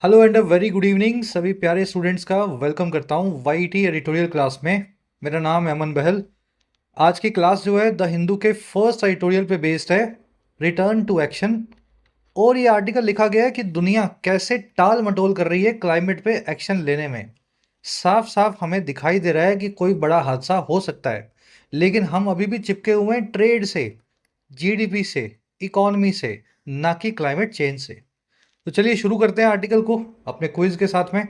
Hello and a very good evening सभी प्यारे students का वेलकम करता हूँ वाईटी एडिटोरियल क्लास में। मेरा नाम है अमन बहल। आज की क्लास जो है द हिंदू के फर्स्ट एडिटोरियल पे बेस्ड है, रिटर्न टू एक्शन। और ये आर्टिकल लिखा गया है कि दुनिया कैसे टाल मटोल कर रही है क्लाइमेट पे एक्शन लेने में। साफ साफ हमें दिखाई दे रहा है कि कोई बड़ा हादसा हो सकता है, लेकिन हम अभी भी चिपके हुए हैं ट्रेड से, जीडीपी से, इकोनॉमी से, ना कि क्लाइमेट चेंज से। तो चलिए शुरू करते हैं आर्टिकल को अपने क्विज के साथ में।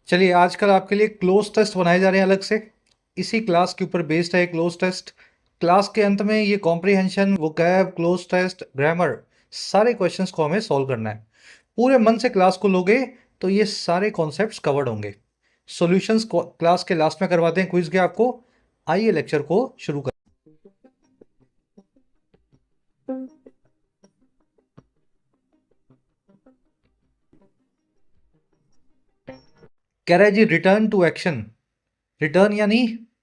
चलिए, आजकल आपके लिए क्लोज टेस्ट बनाए जा रहे हैं अलग से, इसी क्लास के ऊपर बेस्ड है क्लोज टेस्ट। क्लास के अंत में ये comprehension, vocab, cloze test, grammar, सारे क्वेश्चंस को हमें सॉल्व करना है। पूरे मन से क्लास को लोगे तो ये सारे कॉन्सेप्ट्स कवर्ड होंगे। सॉल्यूशंस क्लास के लास्ट में करवाते हैं क्विज के आपको। आइए लेक्चर को शुरू कर। कह रहा है जी रिटर्न टू एक्शन। रिटर्न यानी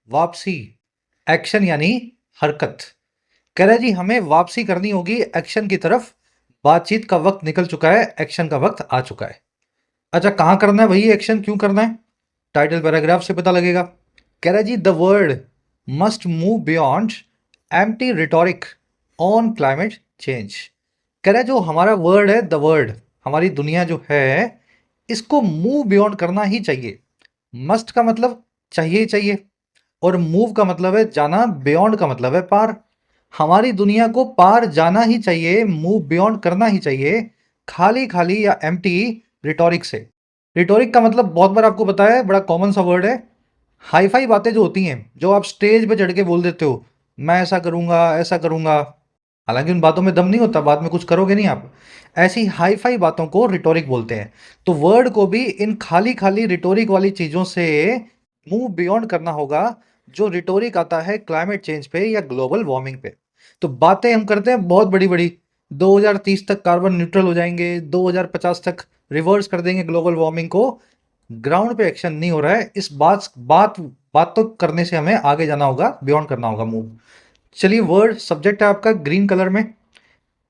वापसी, एक्शन यानी हरकत। कह रहा है जी हमें वापसी करनी होगी एक्शन की तरफ। बातचीत का वक्त निकल चुका है, एक्शन का वक्त आ चुका है। अच्छा, कहां करना है भाई एक्शन, क्यों करना है? टाइटल पैराग्राफ से पता लगेगा। कह रहा है जी the world must move beyond empty rhetoric on climate change. कह रहा है जो हमारा वर्ड है, द वर्ल्ड, हमारी दुनिया जो है, इसको मूव बियॉन्ड करना ही चाहिए। मस्ट का मतलब चाहिए ही चाहिए, और मूव का मतलब है जाना, बियॉन्ड का मतलब है पार। हमारी दुनिया को पार जाना ही चाहिए, मूव बियॉन्ड करना ही चाहिए, खाली खाली या एम्प्टी रिटोरिक से। रिटोरिक का मतलब बहुत बार आपको बताया है, बड़ा कॉमन सा वर्ड है। हाई फाई बातें जो होती हैं, जो आप स्टेज पे चढ़ के बोल देते हो, मैं ऐसा करूंगा ऐसा करूंगा, हालांकि उन बातों में दम नहीं होता, बाद में कुछ करोगे नहीं आप। ऐसी हाई फाई बातों को रिटोरिक बोलते हैं। तो वर्ड को भी इन खाली खाली रिटोरिक वाली चीजों से मूव बियॉन्ड करना होगा, जो रिटोरिक आता है क्लाइमेट चेंज पे या ग्लोबल वार्मिंग पे। तो बातें हम करते हैं बहुत बड़ी बड़ी, 2030 तक कार्बन न्यूट्रल हो जाएंगे, 2050 तक रिवर्स कर देंगे ग्लोबल वार्मिंग को। ग्राउंड पे एक्शन नहीं हो रहा है। इस बात बात तो करने से हमें आगे जाना होगा, बियॉन्ड करना होगा, मूव। चलिए, वर्ड सब्जेक्ट है आपका ग्रीन कलर में,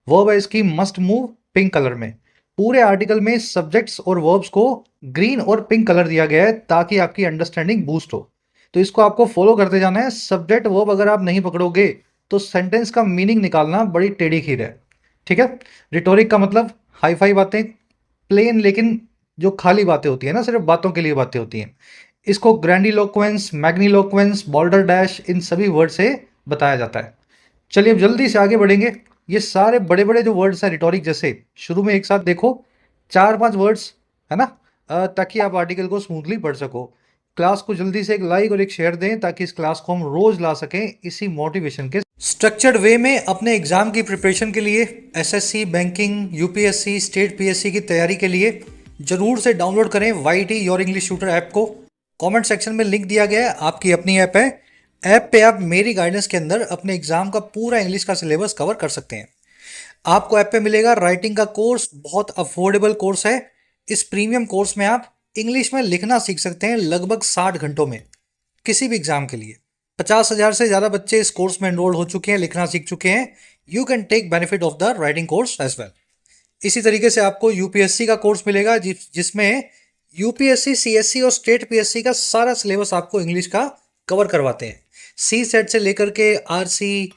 वर्ब है इसकी मस्ट मूव पिंक कलर में। पूरे आर्टिकल में सब्जेक्ट्स और वर्ब्स को ग्रीन और पिंक कलर दिया गया है ताकि आपकी अंडरस्टैंडिंग बूस्ट हो। तो इसको आपको फॉलो करते जाना है। सब्जेक्ट वर्ब अगर आप नहीं पकड़ोगे तो सेंटेंस का मीनिंग निकालना बड़ी टेढ़ी खीर है। ठीक है। रिटोरिक का मतलब हाई फाई बातें, प्लेन लेकिन जो खाली बातें होती है ना, सिर्फ बातों के लिए बातें होती हैं। इसको ग्रैंडिलोक्वेंस, मैग्निलोक्वेंस, बॉल्डर डैश, इन सभी वर्ड से बताया जाता है। चलिए अब जल्दी से आगे बढ़ेंगे। ये सारे बड़े बड़े जो वर्ड्स हैं रिटोरिक जैसे, शुरू में एक साथ देखो, चार पांच वर्ड्स है ना, ताकि आप आर्टिकल को स्मूथली पढ़ सको। क्लास को जल्दी से एक लाइक और एक शेयर दें ताकि इस क्लास को हम रोज ला सकें इसी मोटिवेशन के स्ट्रक्चर्ड वे में। अपने एग्जाम की प्रिपरेशन के लिए, SSC, banking, UPSC, state PSC की तैयारी के लिए जरूर से डाउनलोड करें YT your English tutor app को। कमेंट सेक्शन में लिंक दिया गया है, आपकी अपनी ऐप है। ऐप पे आप मेरी गाइडेंस के अंदर अपने एग्जाम का पूरा इंग्लिश का सिलेबस कवर कर सकते हैं। आपको ऐप पे मिलेगा राइटिंग का कोर्स, बहुत अफोर्डेबल कोर्स है। इस प्रीमियम कोर्स में आप इंग्लिश में लिखना सीख सकते हैं लगभग 60 घंटों में, किसी भी एग्जाम के लिए। 50,000 से ज़्यादा बच्चे इस कोर्स में एनरोल हो चुके हैं, लिखना सीख चुके हैं। You can take benefit of the writing course as well. इसी तरीके से आपको यूपीएससी का कोर्स मिलेगा, जिसमें यूपीएससी, सीएससी और स्टेट पीएससी का सारा सिलेबस आपको इंग्लिश का कवर करवाते हैं। सी सेट से लेकर के RC,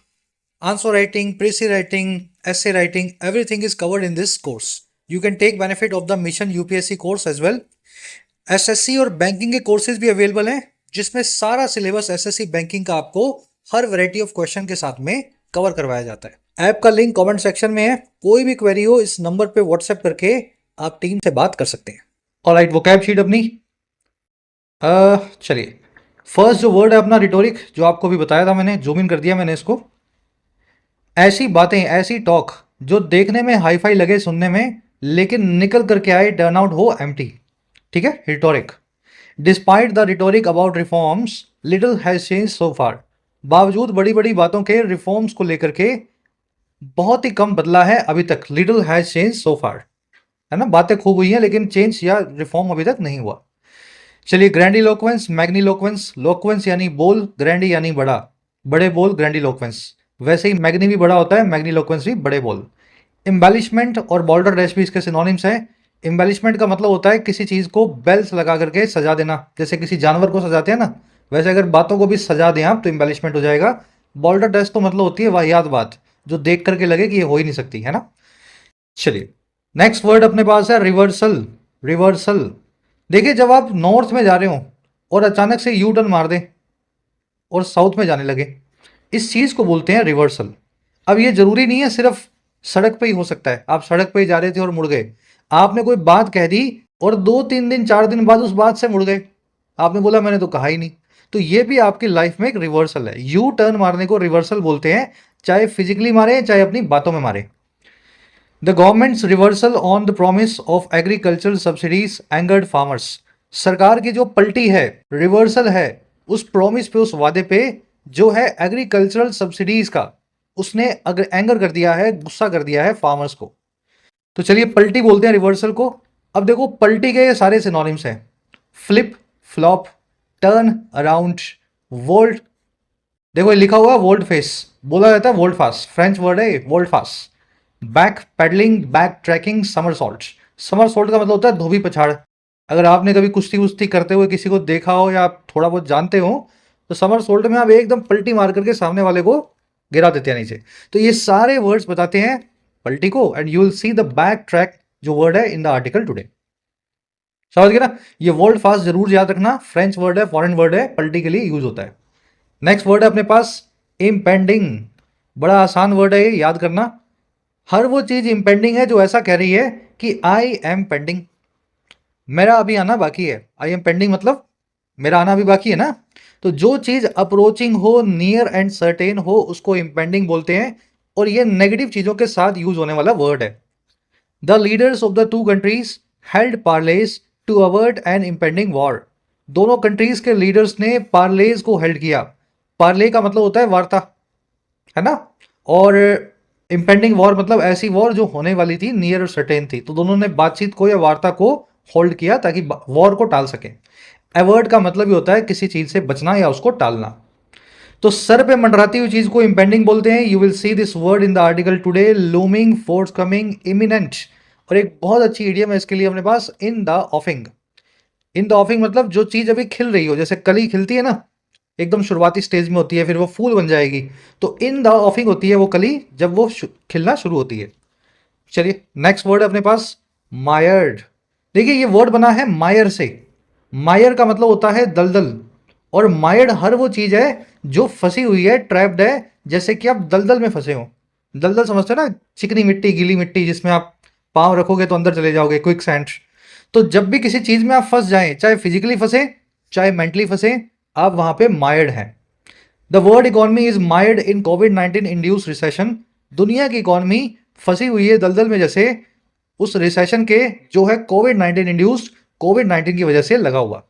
answer writing, प्रेसी writing, essay writing, everything is covered in this course. You can take benefit of the mission UPSC course as well. SSC और बैंकिंग के कोर्सेज भी अवेलेबल हैं, जिसमें सारा सिलेबस एसएससी बैंकिंग का आपको हर वैरायटी ऑफ क्वेश्चन के साथ में कवर करवाया जाता है। ऐप का लिंक कमेंट सेक्शन में है। कोई भी क्वेरी हो इस नंबर पे व्हाट्सएप करके आप टीम से बात कर सकते हैं। ऑलराइट, वोकैब शीट अपनी। चलिए, फर्स्ट जो वर्ड है अपना रिटोरिक, जो आपको भी बताया था मैंने, जूम इन कर दिया मैंने इसको। ऐसी बातें, ऐसी टॉक जो देखने में हाई फाई लगे सुनने में, लेकिन निकल करके आए टर्न आउट हो एम्प्टी। ठीक है, rhetoric. Despite the rhetoric about reforms, little has change so far. बावजूद बड़ी बड़ी बातों के, रिफॉर्म्स को लेकर के बहुत ही कम बदला है अभी तक। लिटिल हैज चेंज सो फार, है ना, बातें खूब हुई हैं लेकिन चेंज या रिफॉर्म अभी तक नहीं हुआ। चलिए, ग्रैंडिलोक्वेंस, मैग्निलोक्वेंस। लोक्वेंस यानी बोल, ग्रैंडी यानी बड़ा, बड़े बोल, ग्रैंडिलोक्वेंस। वैसे ही मैग्नी भी बड़ा होता है, मैग्निलोक्वेंस भी बड़े बोल। एम्बेलिशमेंट और बॉर्डर डैश भी इसके सिनोनिम्स हैं। एम्बेलिशमेंट का मतलब होता है किसी चीज़ को बेल्स लगा करके सजा देना, जैसे किसी जानवर को सजाते हैं ना, वैसे अगर बातों को भी सजा दें आप तो एम्बेलिशमेंट हो जाएगा। बॉल्डरडस्ट तो मतलब होती है वाहियात बात, जो देख करके लगे कि ये हो ही नहीं सकती, है ना। चलिए, नेक्स्ट वर्ड अपने पास है रिवर्सल। रिवर्सल, देखिए जब आप नॉर्थ में जा रहे हो और अचानक से यू टर्न मार दें और साउथ में जाने लगे, इस चीज को बोलते हैं रिवर्सल। अब ये जरूरी नहीं है सिर्फ सड़क पे ही हो सकता है, आप सड़क पे ही जा रहे थे और मुड़ गए, आपने कोई बात कह दी और 2-3 दिन 4 दिन बाद उस बात से मुड़ गए, आपने बोला मैंने तो कहा ही नहीं, तो ये भी आपकी लाइफ में एक रिवर्सल है। यू टर्न मारने को रिवर्सल बोलते हैं, चाहे फिजिकली मारे चाहे अपनी बातों में मारे। The governments reversal on the promise of agricultural subsidies angered farmers. सरकार की जो पलटी है, रिवर्सल है उस प्रॉमिस पे, उस वादे पे जो है एग्रीकल्चरल सब्सिडीज का, उसने अगर एंगर कर दिया है, गुस्सा कर दिया है फार्मर्स को। तो चलिए पलटी बोलते हैं रिवर्सल को। अब देखो पलटी के ये सारे सिनोनिम्स हैं, flip, flop, turn around, volte. देखो ये लिखा हुआ वोल्ट फेस, बोला जाता है वोल्ट फास्ट, फ्रेंच वर्ड है volte face. Back pedalling, back tracking, somersault. Somersault का मतलब होता है धोबी पछाड़। अगर आपने कभी कुश्ती वुस्ती करते हुए किसी को देखा हो या आप थोड़ा बहुत जानते हो, तो समर सॉल्ट में आप एकदम पलटी मार करके सामने वाले को गिरा देते हैं नीचे। तो ये सारे वर्ड्स बताते हैं पलटी को, and you will see the back track जो वर्ड है इन द आर्टिकल टुडे। समझ गए ना। ये वर्ड फास्ट जरूर याद रखना, फ्रेंच वर्ड है, फॉरेन वर्ड है, पलटी के लिए यूज होता है। नेक्स्ट वर्ड है अपने पास इम्पेंडिंग। बड़ा आसान वर्ड है ये, याद करना। हर वो चीज इम्पेंडिंग है जो ऐसा कह रही है कि आई एम पेंडिंग, मेरा अभी आना बाकी है। आई एम पेंडिंग मतलब मेरा आना अभी बाकी है ना। तो जो चीज अप्रोचिंग हो, नियर एंड सर्टेन हो, उसको इम्पेंडिंग बोलते हैं, और ये नेगेटिव चीजों के साथ यूज होने वाला वर्ड है। The leaders of the two countries held parleys to avert an impending war. दोनों कंट्रीज के लीडर्स ने पार्लेज को हेल्ड किया। पार्ले का मतलब होता है वार्ता, है ना। और इम्पेंडिंग वॉर मतलब ऐसी वॉर जो होने वाली थी, नियर और सर्टेन थी। तो दोनों ने बातचीत को या वार्ता को होल्ड किया ताकि वॉर को टाल सके। अवर्ट का मतलब ही होता है किसी चीज से बचना या उसको टालना। तो सर पे मंडराती हुई चीज को इम्पेंडिंग बोलते हैं। You will see this word in the article today, looming, forthcoming, imminent. और एक बहुत अच्छी इडियम है इसके लिए अपने पास, इन द ऑफिंग। इन द ऑफिंग मतलब जो चीज अभी खिल रही हो, जैसे कली खिलती है ना, एकदम शुरुआती स्टेज में होती है, फिर वो फूल बन जाएगी, तो इन द ऑफिंग होती है वो कली जब वो खिलना शुरू होती है। चलिए नेक्स्ट वर्ड है अपने पास मायर्ड। देखिए ये वर्ड बना है मायर से। मायर का मतलब होता है दलदल, और मायर्ड हर वो चीज है जो फंसी हुई है, ट्रैप्ड है। जैसे कि आप दलदल में फंसे हो, दलदल समझते हो ना, चिकनी मिट्टी, गीली मिट्टी, जिसमें आप पाँव रखोगे तो अंदर चले जाओगे, क्विक सैंड। तो जब भी किसी चीज में आप फंस जाएं, चाहे फिजिकली फंसे चाहे मेंटली फंसे, आप वहां पे मायर्ड हैं। The world economy is mired in covid induce recession. दुनिया की इकोनॉमी फंसी हुई है दलदल में, जैसे उस रिसेशन के जो है कोविड-19 इंड्यूस्ड, कोविड-19 की वजह से लगा हुआ।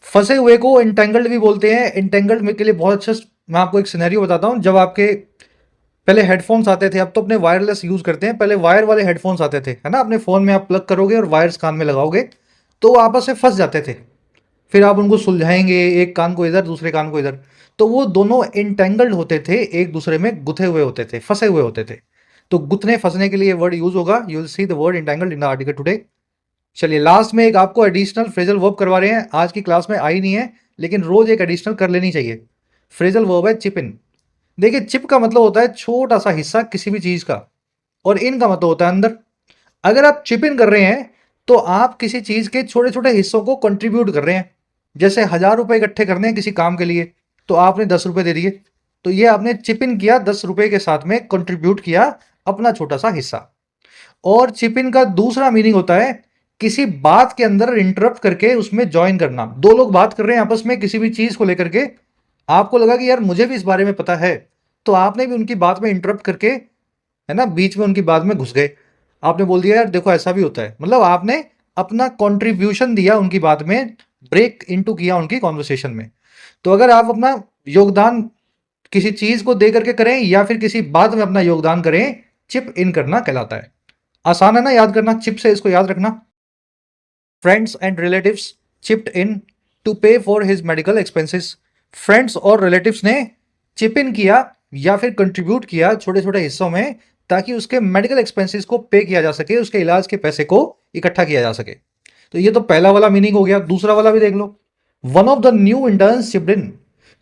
फंसे हुए को इंटेंगल्ड भी बोलते हैं। इंटेंगल्ड में के लिए बहुत अच्छा मैं आपको एक सिनेरियो बताता हूं। जब आपके पहले हेडफोन्स आते थे, अब तो अपने वायरलेस यूज करते हैं, पहले वायर वाले हेडफोन्स आते थे, है ना। अपने फोन में आप प्लग करोगे और वायर्स कान में लगाओगे तो वो आपस में फंस जाते थे, फिर आप उनको सुलझाएंगे, एक कान को इधर दूसरे कान को इधर, तो वो दोनों इंटेंगल्ड होते थे, एक दूसरे में गुथे हुए होते थे, फंसे हुए होते थे। तो गुथने फंसने के लिए वर्ड यूज होगा। You will see the word entangled in the article today. चलिए लास्ट में एक आपको एडिशनल फ्रेजल वर्ब करवा रहे हैं, आज की क्लास में आई नहीं है लेकिन रोज एक एडिशनल कर लेनी चाहिए। फ्रेजल वर्ब है चिप इन। देखिए चिप का मतलब होता है छोटा सा हिस्सा किसी भी चीज का, और इन का मतलब होता है अंदर। अगर आप चिप इन कर रहे हैं तो आप किसी चीज के छोटे छोटे हिस्सों को कंट्रीब्यूट कर रहे हैं। जैसे 1,000 रुपए इकट्ठे करने हैं किसी काम के लिए, तो आपने 10 रुपए दे दिए, तो ये आपने चिप इन किया, 10 रुपए के साथ में कंट्रीब्यूट किया अपना छोटा सा हिस्सा। और चिप इन का दूसरा मीनिंग होता है किसी बात के अंदर इंटरप्ट करके उसमें ज्वाइन करना। दो लोग बात कर रहे हैं आपस में किसी भी चीज को लेकर के, आपको लगा कि यार मुझे भी इस बारे में पता है, तो आपने भी उनकी बात में इंटरप्ट करके, है ना, बीच में उनकी बात में घुस गए। आपने बोल दिया यार देखो ऐसा भी होता है, मतलब आपने अपना कंट्रीब्यूशन दिया उनकी बात में, ब्रेक इनटू किया उनकी कॉन्वर्सेशन में। तो अगर आप अपना योगदान किसी चीज को दे करके करें या फिर किसी बात में अपना योगदान करें, चिप इन करना कहलाता है। आसान है ना याद करना, चिप से इसको याद रखना। Friends and relatives chipped in to pay for his medical expenses. Friends और रिलेटिव्स ने चिप इन किया या फिर कंट्रीब्यूट किया छोटे छोटे हिस्सों में ताकि उसके मेडिकल एक्सपेंसेस को पे किया जा सके, उसके इलाज के पैसे को इकट्ठा किया जा सके। तो ये तो पहला वाला मीनिंग हो गया। दूसरा वाला भी देख लो। One of the new interns chipped in,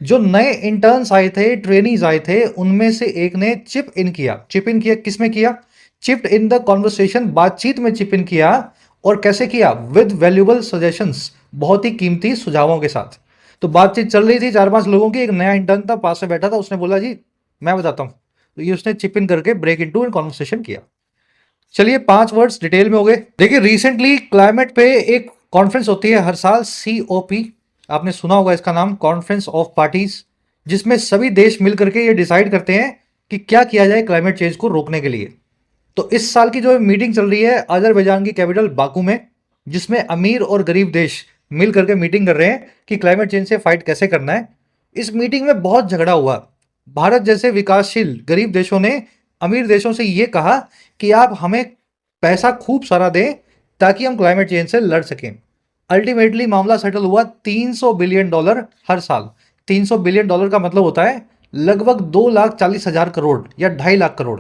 जो नए इंटर्न्स आए थे, ट्रेनीज आए थे, उनमें से एक ने चिप इन किया। चिप इन किया किसमें किया? चिप्ड इन द कॉन्वर्सेशन, बातचीत में चिप इन किया। और कैसे किया? विद वैल्यूएबल सजेशंस, बहुत ही कीमती सुझावों के साथ। तो बातचीत चल रही थी 4-5 लोगों की, एक नया इंटर्न था पास में बैठा था, उसने बोला जी मैं बताता हूं। तो ये उसने चिप इन करके ब्रेक इनटू कॉन्वर्सेशन किया। चलिए 5 वर्ड्स डिटेल में हो गए। देखिए रिसेंटली क्लाइमेट पे एक कॉन्फ्रेंस होती है हर साल, COP, आपने सुना होगा इसका नाम, कॉन्फ्रेंस ऑफ पार्टीज, जिसमें सभी देश मिलकर के ये डिसाइड करते हैं कि क्या किया जाए क्लाइमेट चेंज को रोकने के लिए। तो इस साल की जो मीटिंग चल रही है अजरबैजान की कैपिटल बाकू में, जिसमें अमीर और गरीब देश मिल करके मीटिंग कर रहे हैं कि क्लाइमेट चेंज से फाइट कैसे करना है। इस मीटिंग में बहुत झगड़ा हुआ। भारत जैसे विकासशील गरीब देशों ने अमीर देशों से यह कहा कि आप हमें पैसा खूब सारा दें ताकि हम क्लाइमेट चेंज से लड़ सकें। अल्टीमेटली मामला सेटल हुआ $300 बिलियन हर साल। $300 बिलियन का मतलब होता है लगभग 2,40,000 करोड़ या 2.5 लाख करोड़।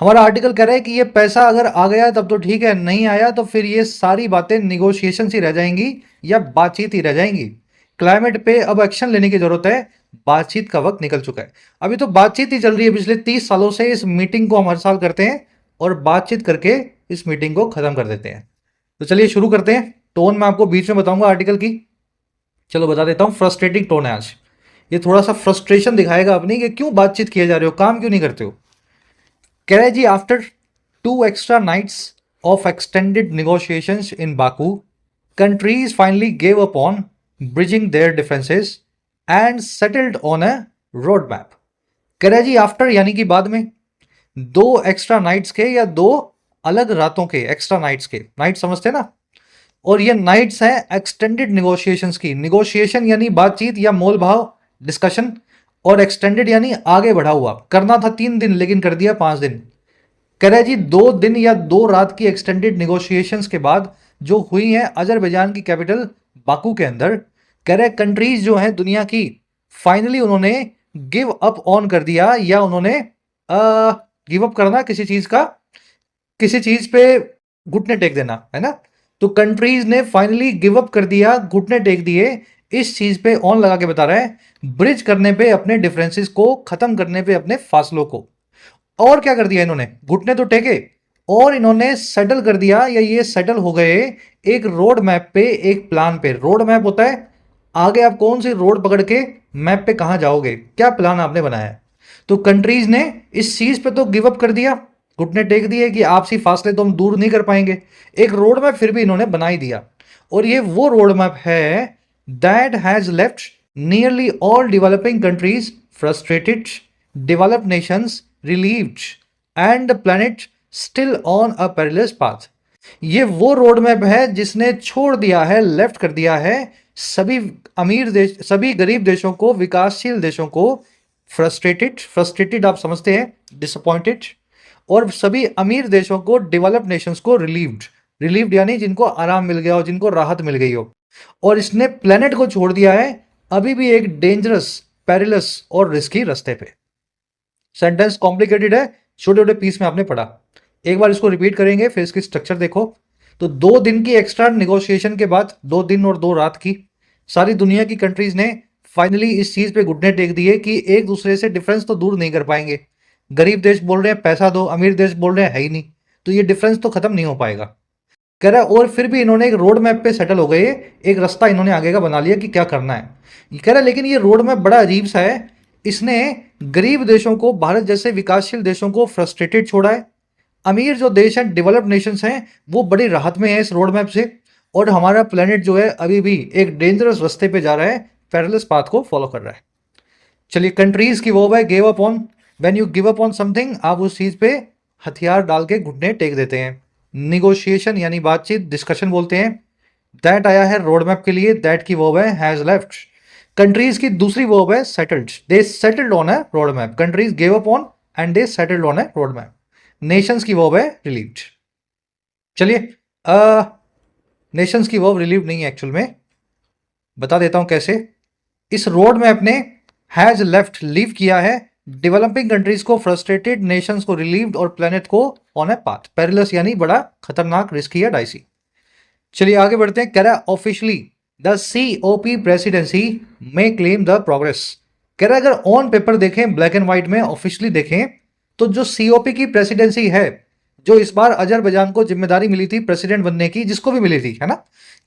हमारा आर्टिकल कह रहा है कि ये पैसा अगर आ गया तब तो ठीक है, नहीं आया तो फिर ये सारी बातें निगोशिएशन ही रह जाएंगी या बातचीत ही रह जाएंगी। क्लाइमेट पे अब एक्शन लेने की जरूरत है, बातचीत का वक्त निकल चुका है। अभी तो बातचीत ही चल रही है, पिछले 30 सालों से इस मीटिंग को हम हर साल करते हैं और बातचीत करके इस मीटिंग को खत्म कर देते हैं। तो चलिए शुरू करते हैं। टोन मैं आपको बीच में बताऊंगा आर्टिकल की, चलो बता देता हूं। फ्रस्ट्रेटिंग टोन है आज, ये थोड़ा सा फ्रस्ट्रेशन दिखाएगा अपनी कि क्यों बातचीत किए जा रहे हो, काम क्यों नहीं करते हो। कह रहे जी, after 2 extra nights of extended negotiations in Baku, countries finally gave up on bridging their differences and settled on a roadmap. कह रहे जी आफ्टर यानी कि बाद में, 2 एक्स्ट्रा नाइट्स के या 2 अलग रातों के, एक्स्ट्रा नाइट्स के, नाइट समझते ना, और ये नाइट्स हैं एक्सटेंडेड निगोशिएशंस की। निगोशिएशन यानी बातचीत या मोल भाव, डिस्कशन, और एक्सटेंडेड यानी आगे बढ़ा हुआ। करना था 3 दिन लेकिन कर दिया 5 दिन। कह रहे जी 2 दिन या 2 रात की एक्सटेंडेड निगोशिएशंस के बाद जो हुई है अजरबैजान की कैपिटल बाकू के अंदर, कह रहे कंट्रीज जो हैं दुनिया की, फाइनली उन्होंने गिव अप ऑन कर दिया, या उन्होंने गिव अप करना किसी चीज का, किसी चीज पे घुटने टेक देना है ना। तो कंट्रीज ने फाइनली गिव अप कर दिया, घुटने टेक दिए। इस चीज पे ऑन लगा के बता रहा है, ब्रिज करने पे अपने डिफरेंसेस को, खत्म करने पे अपने फासलों को। और क्या कर दिया इन्होंने? घुटने तो टेके और इन्होंने सेटल कर दिया, या ये सेटल हो गए एक रोड मैप पे, एक प्लान पे। रोड मैप होता है आगे आप कौन सी रोड पकड़ के मैप पे कहां जाओगे, क्या प्लान आपने बनाया है। तो कंट्रीज ने इस चीज पे तो गिव अप कर दिया, घुटने टेक दिए कि आपसी फासले तो हम दूर नहीं कर पाएंगे। एक रोड मैप फिर भी इन्होंने बना ही दिया, और ये वो रोड मैप है that has left nearly all developing countries frustrated, developed Nations relieved, and the planet still on a perilous path. ये वो रोड मैप है जिसने छोड़ दिया है, लेफ्ट कर दिया है सभी अमीर देश, सभी गरीब देशों को, विकासशील देशों को फ्रस्ट्रेटेड, फ्रस्ट्रेटेड आप समझते हैं, डिसअपॉइंटेड, और सभी अमीर देशों को, डेवलप्ड नेशंस को रिलीव्ड, रिलीव्ड यानी जिनको आराम मिल गया हो, जिनको राहत मिल गई हो। और इसने प्लेनेट को छोड़ दिया है अभी भी एक डेंजरस, पेरिलस और रिस्की रास्ते पे। सेंटेंस कॉम्प्लिकेटेड है, छोटे छोटे पीस में आपने पढ़ा, एक बार इसको रिपीट करेंगे फिर इसकी स्ट्रक्चर देखो। तो 2 दिन की एक्स्ट्रा निगोशिएशन के बाद, 2 दिन और 2 रात की, सारी दुनिया की कंट्रीज ने फाइनली इस चीज पे घुटने टेक दिए कि एक दूसरे से डिफरेंस तो दूर नहीं कर पाएंगे। गरीब देश बोल रहे हैं पैसा दो, अमीर देश बोल रहे हैं है ही नहीं, तो ये डिफरेंस तो खत्म नहीं हो पाएगा। कह रहा है और फिर भी इन्होंने एक रोड मैप पे सेटल हो गए, एक रास्ता इन्होंने आगे का बना लिया कि क्या करना है। कह रहा है लेकिन ये रोड मैप बड़ा अजीब सा है, इसने गरीब देशों को, भारत जैसे विकासशील देशों को फ्रस्ट्रेटेड छोड़ा है। अमीर जो देश हैं, डेवलप्ड नेशंस हैं, वो बड़ी राहत में है इस रोड मैप से, और हमारा प्लेनेट जो है अभी भी एक डेंजरस रास्ते पे जा रहा है, पैरेलल पाथ को फॉलो कर रहा है। चलिए कंट्रीज की वो है give up on, when you give up on something, आप उस चीज पे हथियार डाल के घुटने टेक देते हैं। निगोशिएशन यानी बातचीत, डिस्कशन बोलते हैं। दैट आया है रोड मैप के लिए, दैट की वर्ब है हैज लेफ्ट। कंट्रीज की दूसरी वर्ब है settled, they settled on a road map. Countries give up on and they settled on a road map. Nations की वर्ब है रिलीव्ड। चलिए नेशंस की वर्ब रिलीव्ड नहीं है एक्चुअल में, बता देता हूं कैसे। इस रोड मैप ने हैज लेफ्ट, लीव किया है डेवलपिंग कंट्रीज को फ्रस्ट्रेटेड, नेशंस को रिलीव्ड और प्लेनेट को ऑन ए पाथ। पेरिलस यानी बड़ा खतरनाक, रिस्की या डाइसी। चलिए आगे बढ़ते हैं। कह रहा है ऑफिशियली द सीओपी प्रेसिडेंसी में क्लेम द प्रोग्रेस। कह रहा है अगर ऑन पेपर देखें, ब्लैक एंड व्हाइट में ऑफिशियली देखें, तो जो सीओपी की प्रेसिडेंसी है, जो इस बार अजरबैजान को जिम्मेदारी मिली थी प्रेसिडेंट बनने की, जिसको भी मिली थी, है ना,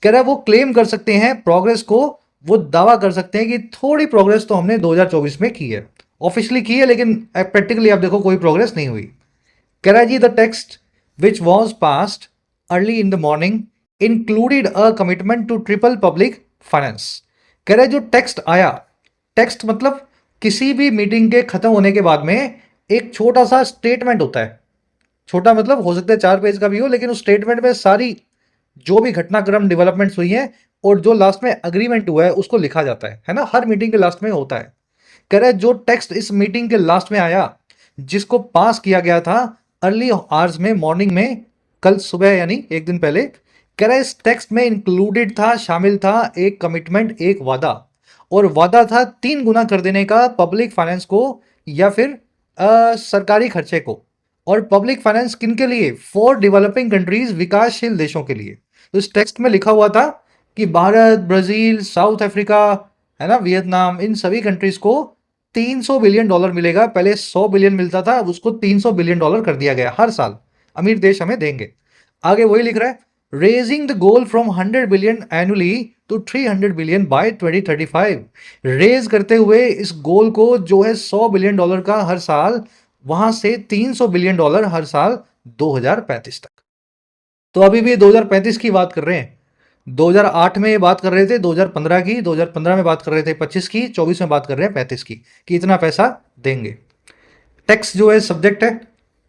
कह रहा है वो क्लेम कर सकते हैं प्रोग्रेस को। वो दावा कर सकते हैं कि थोड़ी प्रोग्रेस तो हमने 2024 में की है, ऑफिशियली की है, लेकिन प्रैक्टिकली आप देखो कोई प्रोग्रेस नहीं हुई। कह रहा है जी the text which was passed early in the morning included a commitment to triple public finance. कह रहा है जो टेक्स्ट आया, टेक्स्ट मतलब किसी भी मीटिंग के खत्म होने के बाद में एक छोटा सा स्टेटमेंट होता है। छोटा मतलब हो सकता है 4 पेज का भी हो, लेकिन उस स्टेटमेंट में सारी जो भी घटनाक्रम डेवलपमेंट्स हुई हैं और जो लास्ट में अग्रीमेंट हुआ है उसको लिखा जाता है ना, हर मीटिंग के लास्ट में होता है। कह रहा है जो टेक्स्ट इस मीटिंग के लास्ट में आया, जिसको पास किया गया था अर्ली आवर्स में, मॉर्निंग में, कल सुबह यानी एक दिन पहले, कह रहा है इस टेक्स्ट में इंक्लूडेड था, शामिल था एक कमिटमेंट, एक वादा। और वादा था 3 गुना कर देने का पब्लिक फाइनेंस को या फिर सरकारी खर्चे को। और पब्लिक फाइनेंस किन के लिए? फॉर डेवलपिंग कंट्रीज, विकासशील देशों के लिए। तो इस टेक्स्ट में लिखा हुआ था कि भारत, ब्राजील, साउथ अफ्रीका, है ना, वियतनाम, इन सभी कंट्रीज को $300 बिलियन मिलेगा। पहले 100 बिलियन मिलता था, अब उसको $300 बिलियन कर दिया गया। हर साल अमीर देश हमें देंगे। आगे वही लिख रहा है, raising the goal from 100 billion annually to 300 billion by 2035। Raise करते हुए इस गोल को जो है $100 बिलियन का हर साल, वहां से $300 बिलियन हर साल 2035 तक। तो अभी भी 2035 की बात कर रहे हैं। 2008 में ये बात कर रहे थे 2015 की, 2015 में बात कर रहे थे 25 की, 24 में बात कर रहे हैं 35 की, कि इतना पैसा देंगे। टैक्स जो है सब्जेक्ट है,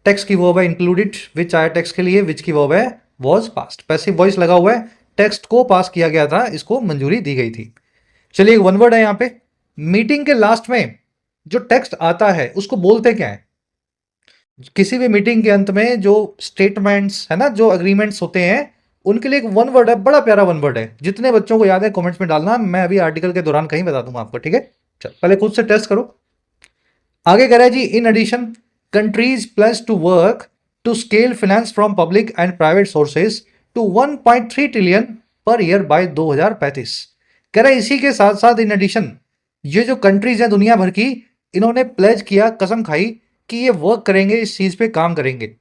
टैक्स की वर्ब है इंक्लूडेड, विच आया टैक्स के लिए, विच की वर्ब है वॉज पास्ट, पैसिव वॉइस लगा हुआ है, टेक्स्ट को पास किया गया था, इसको मंजूरी दी गई थी। चलिए एक वन वर्ड है यहाँ पे। मीटिंग के लास्ट में जो टेक्स्ट आता है उसको बोलते क्या है? किसी भी मीटिंग के अंत में जो स्टेटमेंट्स है ना, जो अग्रीमेंट्स होते हैं, उनके लिए एक वन वर्ड है, बड़ा प्यारा वन वर्ड है। जितने बच्चों को याद है कमेंट्स में डालना, मैं अभी आर्टिकल के दौरान कहीं बता दूंगा आपको, ठीक है? चल पहले खुद से टेस्ट करो। आगे कह रहा है जी, in addition countries plus to work to scale finance from public and private sources to 1.3 trillion per year by 2035। कह रहा है इसी के साथ साथ इन एडिशन ये जो कंट्रीज हैं दुनिया भर की, इन्होंने प्लेज किया, कसम खाई कि ये वर्क करेंगे, इस चीज पे काम करेंगे।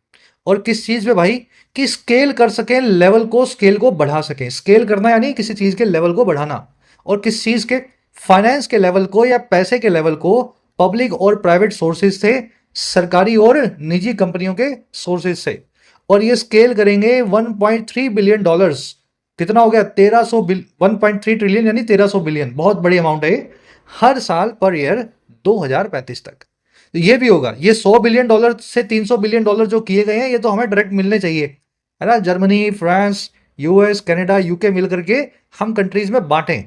और किस चीज पे भाई? कि स्केल कर सकें, लेवल को, स्केल को बढ़ा सकें। स्केल करना यानी किसी चीज के लेवल को बढ़ाना। और किस चीज के? फाइनेंस के लेवल को या पैसे के लेवल को, पब्लिक और प्राइवेट सोर्सेज से, सरकारी और निजी कंपनियों के सोर्सेज से। और ये स्केल करेंगे 1.3 बिलियन डॉलर्स। कितना हो गया? 1300 1.3 ट्रिलियन यानी 1300 बिलियन, बहुत बड़ी अमाउंट है हर साल पर ईयर 2035 तक। तो ये भी होगा। ये 100 बिलियन डॉलर से 300 बिलियन डॉलर जो किए गए हैं, ये तो हमें डायरेक्ट मिलने चाहिए, है ना। Germany, France, US, Canada, UK मिल करके हम कंट्रीज में बांटें।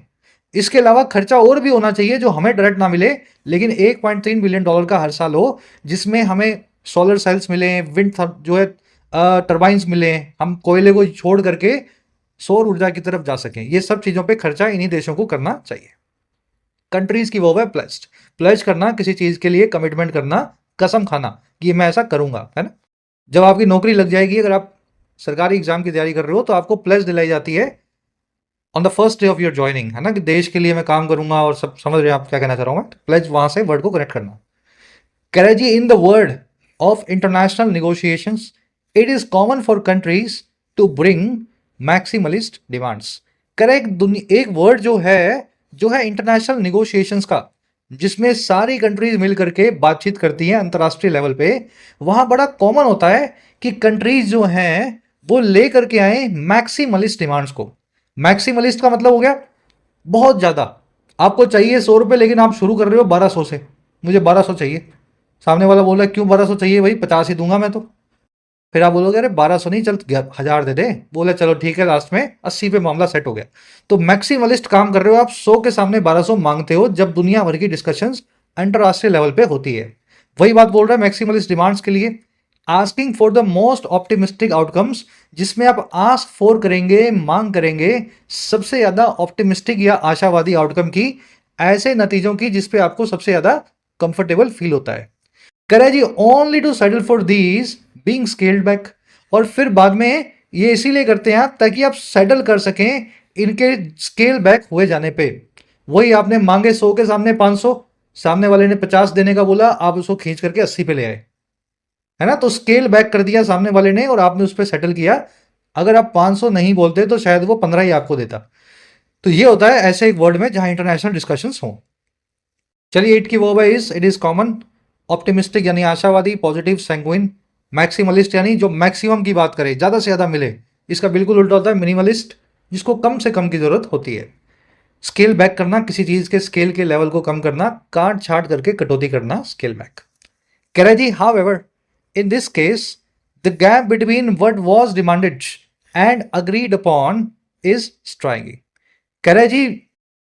इसके अलावा खर्चा और भी होना चाहिए जो हमें डायरेक्ट ना मिले, लेकिन 1.3 बिलियन डॉलर का हर साल हो, जिसमें हमें सोलर सेल्स मिले, विंड जो है टर्बाइंस मिले, हम कोयले को छोड़ करके सौर ऊर्जा की तरफ जा सकें। ये सब चीजों पे खर्चा इन्हीं देशों को करना चाहिए। कंट्रीज की वो है प्लेज्ड। प्लेज करना, किसी चीज के लिए कमिटमेंट करना, कसम खाना कि मैं ऐसा करूंगा, है ना। जब आपकी नौकरी लग जाएगी, अगर आप सरकारी एग्जाम की तैयारी कर रहे हो, तो आपको प्लेज दिलाई जाती है on the first day of your joining, है ना, कि देश के लिए मैं काम करूंगा। और सब समझ रहे हैं आप क्या कहना चाह रहा हूं मैं। प्लेज वहां से वर्ड को कनेक्ट करना। कह रहे जी, in the word of international negotiations it is common for countries to bring maximalist demands. कह रहे एक वर्ड जो है इंटरनेशनल निगोशिएशंस का, जिसमें सारी कंट्रीज मिल करके बातचीत करती हैं अंतर्राष्ट्रीय लेवल पे, वहां बड़ा कॉमन होता है कि कंट्रीज जो हैं वो ले करके आए मैक्सिमलिस्ट डिमांड्स को। मैक्सिमलिस्ट का मतलब हो गया बहुत ज्यादा। आपको चाहिए 100 रुपए, लेकिन आप शुरू कर रहे हो 1200 से, मुझे 1200 चाहिए। सामने वाला बोल रहा है क्यों 1200 चाहिए भाई, 50 ही दूंगा मैं तो। फिर आप बोलोगे अरे 1200 नहीं, चल 1000 दे दे। बोले चलो ठीक है, लास्ट में 80 पे मामला सेट हो गया। तो मैक्सिमलिस्ट काम कर रहे हो आप, 100 के सामने 1200 मांगते हो, जब दुनिया भर की डिस्कशंस अंतरराष्ट्रीय लेवल पे होती है। वही बात बोल रहा है मैक्सिमलिस्ट डिमांड्स के लिए। Asking for the most optimistic outcomes, जिसमें आप आस्क फॉर करेंगे, मांग करेंगे सबसे ज्यादा ऑप्टिमिस्टिक या आशावादी आउटकम की, ऐसे नतीजों की जिसपे आपको सबसे ज्यादा कंफर्टेबल फील होता है। कह रहा है जी only to settle for these being scaled back, और फिर बाद में ये इसीलिए करते हैं आप ताकि आप सेटल कर सकें इनके स्केल बैक हुए जाने पे। वही आपने मांगे 100 के सामने 500, सामने वाले ने 50 देने का बोला, आप उसको खींच करके 80 पे ले आए, है ना। तो स्केल बैक कर दिया सामने वाले ने और आपने उस पर सेटल किया। अगर आप 500 नहीं बोलते तो शायद वो 15 ही आपको देता। तो ये होता है ऐसे एक वर्ड में जहां इंटरनेशनल डिस्कशंस हो। चलिए 8 की वर्ब है इट इज कॉमन। ऑप्टिमिस्टिक यानी आशावादी, पॉजिटिव, सैंग्विन। मैक्सिमलिस्ट यानी जो मैक्सिमम की बात करे, ज्यादा से ज्यादा मिले। इसका बिल्कुल उल्टा होता है मिनिमलिस्ट, जिसको कम से कम की जरूरत होती है। स्केल बैक करना, किसी चीज के स्केल के लेवल को कम करना, काट छाट करके कटौती करना, स्केल बैक। कह रहे जी however in this case the gap between what was demanded and agreed upon is striking. कह रहे जी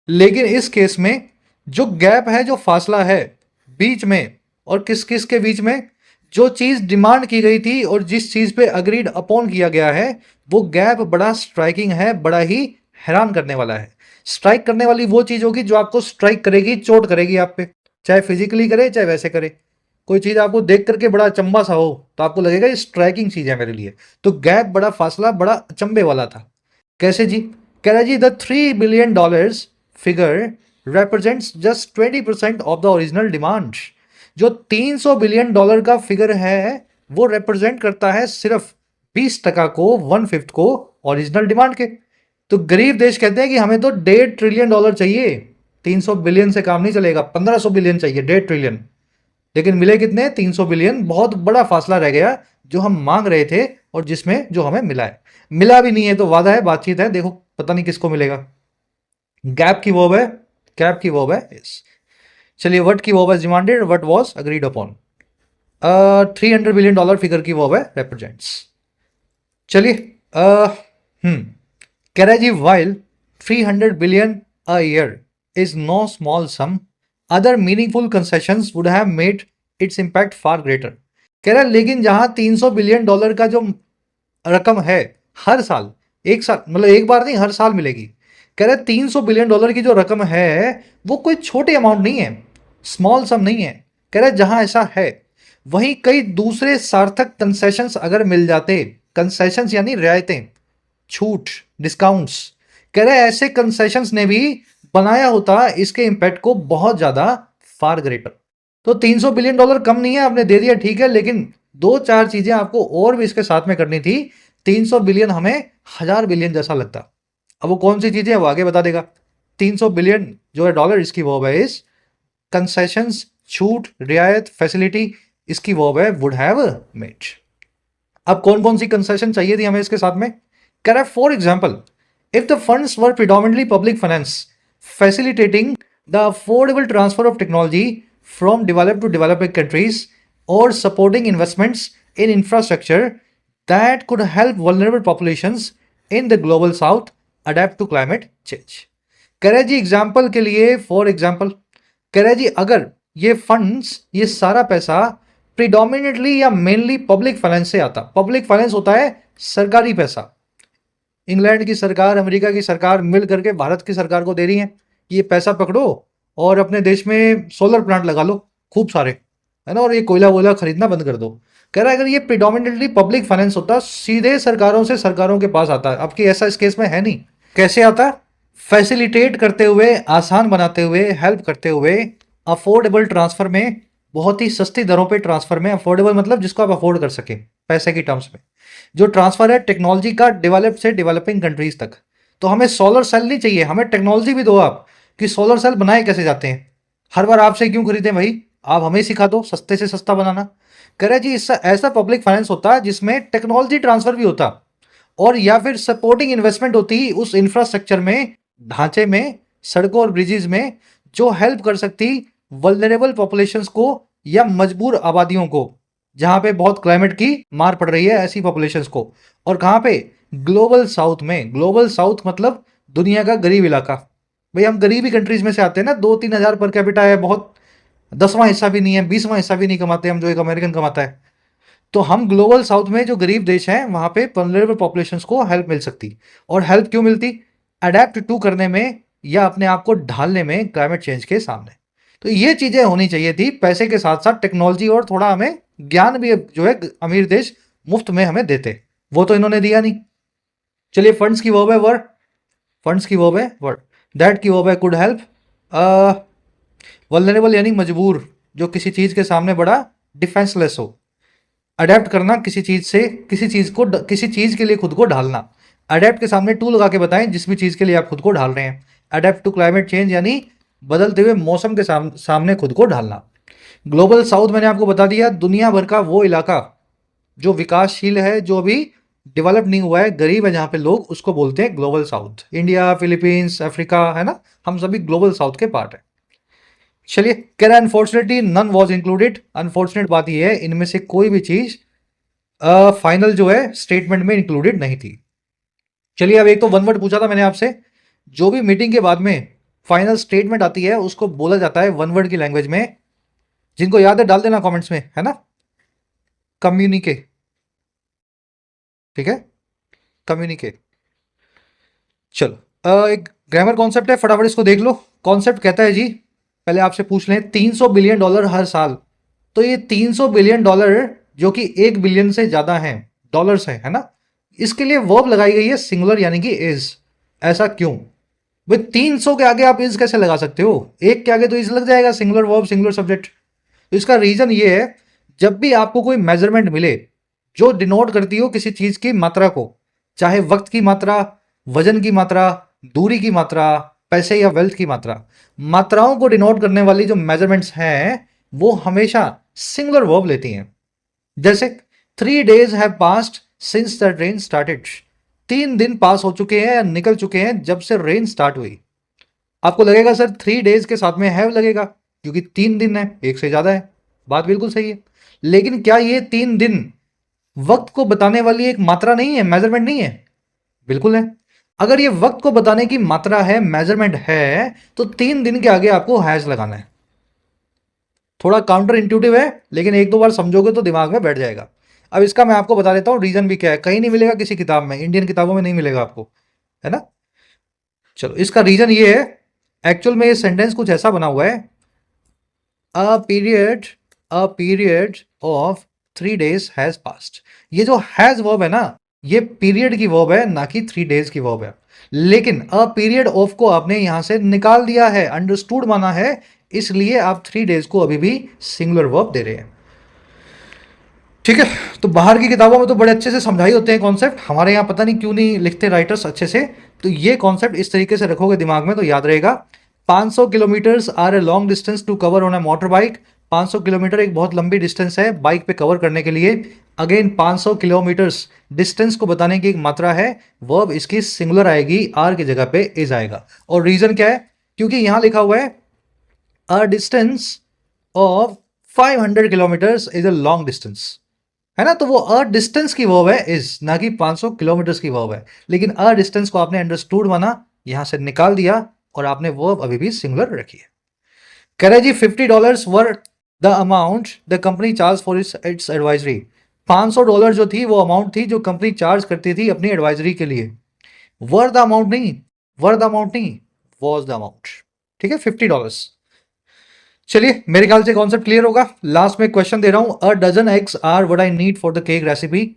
लेकिन इस केस में जो गैप है, जो फासला है बीच में, और किस किस के बीच में, जो चीज डिमांड की गई थी और जिस चीज पे अग्रीड अपॉन किया गया है, वो गैप बड़ा स्ट्राइकिंग है, बड़ा ही हैरान करने वाला है। स्ट्राइक करने वाली वो चीज होगी जो आपको स्ट्राइक करेगी, चोट करेगी आप पे, चाहे फिजिकली करे चाहे वैसे करे। कोई चीज आपको देख करके बड़ा अचंबा सा हो तो आपको लगेगा ये स्ट्राइकिंग चीज है मेरे लिए। तो गैप, बड़ा फासला, बड़ा अचंबे वाला था। कैसे जी? कह रहा जी the $3 billion figure represents just 20% of the original demand। जो $300 बिलियन का फिगर है वो रिप्रेजेंट करता है सिर्फ 20% को, 1/5 को ओरिजिनल डिमांड के। तो गरीब देश कहते हैं कि हमें तो $1.5 ट्रिलियन चाहिए, 300 बिलियन से काम नहीं चलेगा, 1500 बिलियन चाहिए, 1.5 ट्रिलियन। लेकिन मिले कितने? 300 बिलियन। बहुत बड़ा फासला रह गया जो हम मांग रहे थे और जिसमें जो हमें मिला है। मिला भी नहीं है तो वादा है, बातचीत है, देखो पता नहीं किसको मिलेगा। गैप की वर्ब है, कैप की वर्ब है इस। चलिए व्हाट की वर्ब है demanded, what was agreed upon. $300 billion figure की वर्ब है रिप्रेजेंट्स। चलिए कह रहा है जी while 300 billion a year is no small sum, other meaningful concessions would have made its impact far greater. कह रहा है लेकिन जहां $300 बिलियन का जो रकम है हर साल, एक साल मतलब एक बार नहीं, हर साल मिलेगी। कह रहे $300 बिलियन की जो रकम है वो कोई छोटे अमाउंट नहीं है, स्मॉल सम नहीं है। कह रहे जहां ऐसा है वहीं कई दूसरे सार्थक कंसेशंस अगर मिल जाते, कंसेशंस यानी रियायतें, छूट, डिस्काउंट्स, कह रहे ऐसे कंसेशंस ने भी बनाया होता इसके इंपैक्ट को बहुत ज्यादा, फार ग्रेटर। तो $300 बिलियन कम नहीं है, आपने दे दिया ठीक है, लेकिन 2-4 चीजें आपको और भी इसके साथ में करनी थी। 300 बिलियन हमें 1000 बिलियन जैसा लगता। अब वो कौन सी चीजें वो आगे बता देगा। 300 बिलियन जो है डॉलर, इसकी वर्ब है इज। कंसेशंस, छूट, रियायत, फैसिलिटी, इसकी वर्ब है वुड हैव मेड। अब कौन कौन सी कंसेशन चाहिए थी हमें इसके साथ में? कह रहा है for example if the funds were predominantly public finance facilitating the affordable transfer of technology from developed to developing countries or supporting investments in infrastructure that could help vulnerable populations in the global south adapt to climate change। कह रहे जी example के लिए, for example कह रहे जी अगर ये funds, ये सारा पैसा प्रिडोमिनेटली या मेनली पब्लिक फाइनेंस से आता। पब्लिक फाइनेंस होता है सरकारी पैसा, इंग्लैंड की सरकार, अमेरिका की सरकार मिल करके भारत की सरकार को दे रही है, ये पैसा पकड़ो और अपने देश में सोलर प्लांट लगा लो खूब सारे, है ना, और ये कोयला वोयला खरीदना बंद कर दो। कह रहा है अगर ये प्रिडोमिनेटली पब्लिक फाइनेंस होता, सीधे सरकारों से सरकारों के पास आता है। अब की ऐसा इस केस में है नहीं। कैसे आता? फैसिलिटेट करते हुए, आसान बनाते हुए, हेल्प करते हुए, अफोर्डेबल ट्रांसफर में, बहुत ही सस्ती दरों पे ट्रांसफर में। अफोर्डेबल मतलब जिसको आप अफोर्ड कर सके पैसे की टर्म्स में। जो ट्रांसफर है टेक्नोलॉजी का डेवलप से डेवलपिंग कंट्रीज तक। तो हमें सोलर सेल नहीं चाहिए, हमें टेक्नोलॉजी भी दो आप कि सोलर सेल बनाए कैसे जाते हैं। हर बार आपसे क्यों खरीदें भाई, आप हमें सिखा दो सस्ते से सस्ता बनाना। कह रहे जी इससे ऐसा पब्लिक फाइनेंस होता जिसमें टेक्नोलॉजी ट्रांसफर भी होता और या फिर सपोर्टिंग इन्वेस्टमेंट होती उस इंफ्रास्ट्रक्चर में, ढांचे में, सड़कों और ब्रिजेस में, जो हेल्प कर सकती वल्नरेबल पॉपुलेशंस को या मजबूर आबादियों को, जहां पे बहुत क्लाइमेट की मार पड़ रही है ऐसी पॉपुलेशंस को। और कहां पे? ग्लोबल साउथ में। ग्लोबल साउथ मतलब दुनिया का गरीब इलाका। भाई हम गरीबी कंट्रीज में से आते हैं ना, 2-3 हजार पर कैपिटा है, बहुत 10वां हिस्सा भी नहीं है, 20वां हिस्सा भी नहीं कमाते हम जो एक अमेरिकन कमाता है। तो हम ग्लोबल साउथ में जो गरीब देश हैं वहां पे वल्नरेबल पॉपुलेशंस को हेल्प मिल सकती। और हेल्प क्यों मिलती? अडेप्ट टू करने में या अपने आप को ढालने में क्लाइमेट चेंज के सामने। तो ये चीजें होनी चाहिए थी, पैसे के साथ साथ टेक्नोलॉजी और थोड़ा हमें ज्ञान भी जो है अमीर देश मुफ्त में हमें देते, वो तो इन्होंने दिया नहीं। चलिए फंड्स की वर्ब है वर्ड, फंड्स की वर्ब है वर्ड, दैट की वर्ब है कुड हेल्प, वल्नरेबल यानी मजबूर, जो किसी चीज के सामने बड़ा डिफेंसलेस हो, अडेप्ट करना किसी चीज से, किसी चीज को किसी चीज के लिए खुद को ढालना, अडेप्ट के सामने टू लगा के बताएं जिस भी चीज के लिए आप खुद को ढाल रहे हैं, अडेप्ट टू क्लाइमेट चेंज यानी बदलते हुए मौसम के सामने खुद को ढालना। ग्लोबल साउथ मैंने आपको बता दिया, दुनिया भर का वो इलाका जो विकासशील है, जो अभी डेवलप नहीं हुआ है, गरीब है जहां पे लोग, उसको बोलते हैं global south. India, Philippines, Africa है ना, हम सभी ग्लोबल साउथ के पार्ट है। चलिए कह रहा है unfortunately none was included, unfortunate बात यह है इनमें से कोई भी चीज फाइनल जो है स्टेटमेंट में इंक्लूडेड नहीं थी। चलिए अब एक तो वन वर्ड पूछा था मैंने आपसे, जो भी मीटिंग के बाद में फाइनल स्टेटमेंट आती है उसको बोला जाता है वन वर्ड की लैंग्वेज में, जिनको याद है डाल देना कमेंट्स में, है ना, कम्युनिके, ठीक है, कम्युनिके। चलो एक ग्रामर कॉन्सेप्ट है, फटाफट इसको देख लो। कॉन्सेप्ट कहता है जी, पहले आपसे पूछ लें, 300 बिलियन डॉलर हर साल, तो ये 300 बिलियन डॉलर जो कि 1 बिलियन से ज्यादा है डॉलर्स है ना, इसके लिए वर्ब लगाई गई है सिंगुलर यानी कि इज। ऐसा क्यों भाई, 300 के आगे आप इज कैसे लगा सकते हो, एक के आगे तो इज लग जाएगा, सिंगुलर वर्ब सिंगुलर सब्जेक्ट। तो इसका रीजन ये है, जब भी आपको कोई मेजरमेंट मिले जो डिनोट करती हो किसी चीज की मात्रा को, चाहे वक्त की मात्रा, वजन की मात्रा, दूरी की मात्रा, पैसे या वेल्थ की मात्रा, मात्राओं को डिनोट करने वाली जो मेजरमेंट्स हैं वो हमेशा सिंगुलर वर्ब लेती हैं। जैसे 3 days have passed since the rain started, 3 दिन पास हो चुके हैं या निकल चुके हैं जब से रेन स्टार्ट हुई। आपको लगेगा सर 3 days के साथ में हैव लगेगा क्योंकि 3 दिन है, एक से ज्यादा है, बात बिल्कुल सही है। लेकिन क्या ये 3 दिन वक्त को बताने वाली एक मात्रा नहीं है, मेजरमेंट नहीं है? बिल्कुल है। अगर ये वक्त को बताने की मात्रा है, मेजरमेंट है, तो 3 दिन के आगे आपको हैज लगाना है। थोड़ा काउंटर इंट्यूटिव है, लेकिन एक दो बार समझोगे तो दिमाग में बैठ जाएगा। अब इसका मैं आपको बता देता हूं रीजन भी क्या है, कहीं नहीं मिलेगा किसी किताब में, इंडियन किताबों में नहीं मिलेगा आपको, है ना। चलो इसका रीजन ये है, एक्चुअल में ये सेंटेंस कुछ ऐसा बना हुआ है, a period of 3 days has passed. ये जो हैज वर्ब है ना, ये पीरियड की वर्ब है, ना कि 3 days की वर्ब है। लेकिन अ पीरियड ऑफ को आपने यहां से निकाल दिया है, अंडरस्टूड माना है, इसलिए आप 3 days को अभी भी सिंगुलर वर्ब दे रहे हैं। ठीक है, तो बाहर की किताबों में तो बड़े अच्छे से समझाई होते हैं कॉन्सेप्ट, हमारे यहाँ पता नहीं क्यों नहीं लिखते राइटर्स अच्छे से। तो ये कॉन्सेप्ट इस तरीके से रखोगे दिमाग में तो याद रहेगा। 500 kilometres are a long distance to cover on a motor bike, 500 kilometre एक बहुत लंबी डिस्टेंस है बाइक पे कवर करने के लिए। अगेन 500 किलोमीटर्स डिस्टेंस को बताने की एक मात्रा है, वर्ब इसकी सिंगुलर आएगी, आर की जगह पे इज आएगा। और रीजन क्या है, क्योंकि यहां लिखा हुआ है a distance of 500 kilometres is a long distance, है ना, तो वो अ डिस्टेंस की वर्ब है इज, ना कि 500 किलोमीटर की वर्ब है। लेकिन अ डिस्टेंस को आपने अंडरस्टूड माना, यहां से निकाल दिया और आपने वर्ब अभी भी सिंगुलर रखी है। कह रहे जी $50 वर the amount the company charge for its advisory, $500 जो थी वो अमाउंट थी जो कंपनी चार्ज करती थी अपनी एडवाइजरी के लिए। वर द अमाउंट नहीं, वर द अमाउंट नहीं, वॉज द अमाउंट। ठीक है, $50। चलिए मेरे ख्याल से कॉन्सेप्ट क्लियर होगा। लास्ट में क्वेश्चन दे रहा हूं, a dozen eggs are what I need for the cake recipe,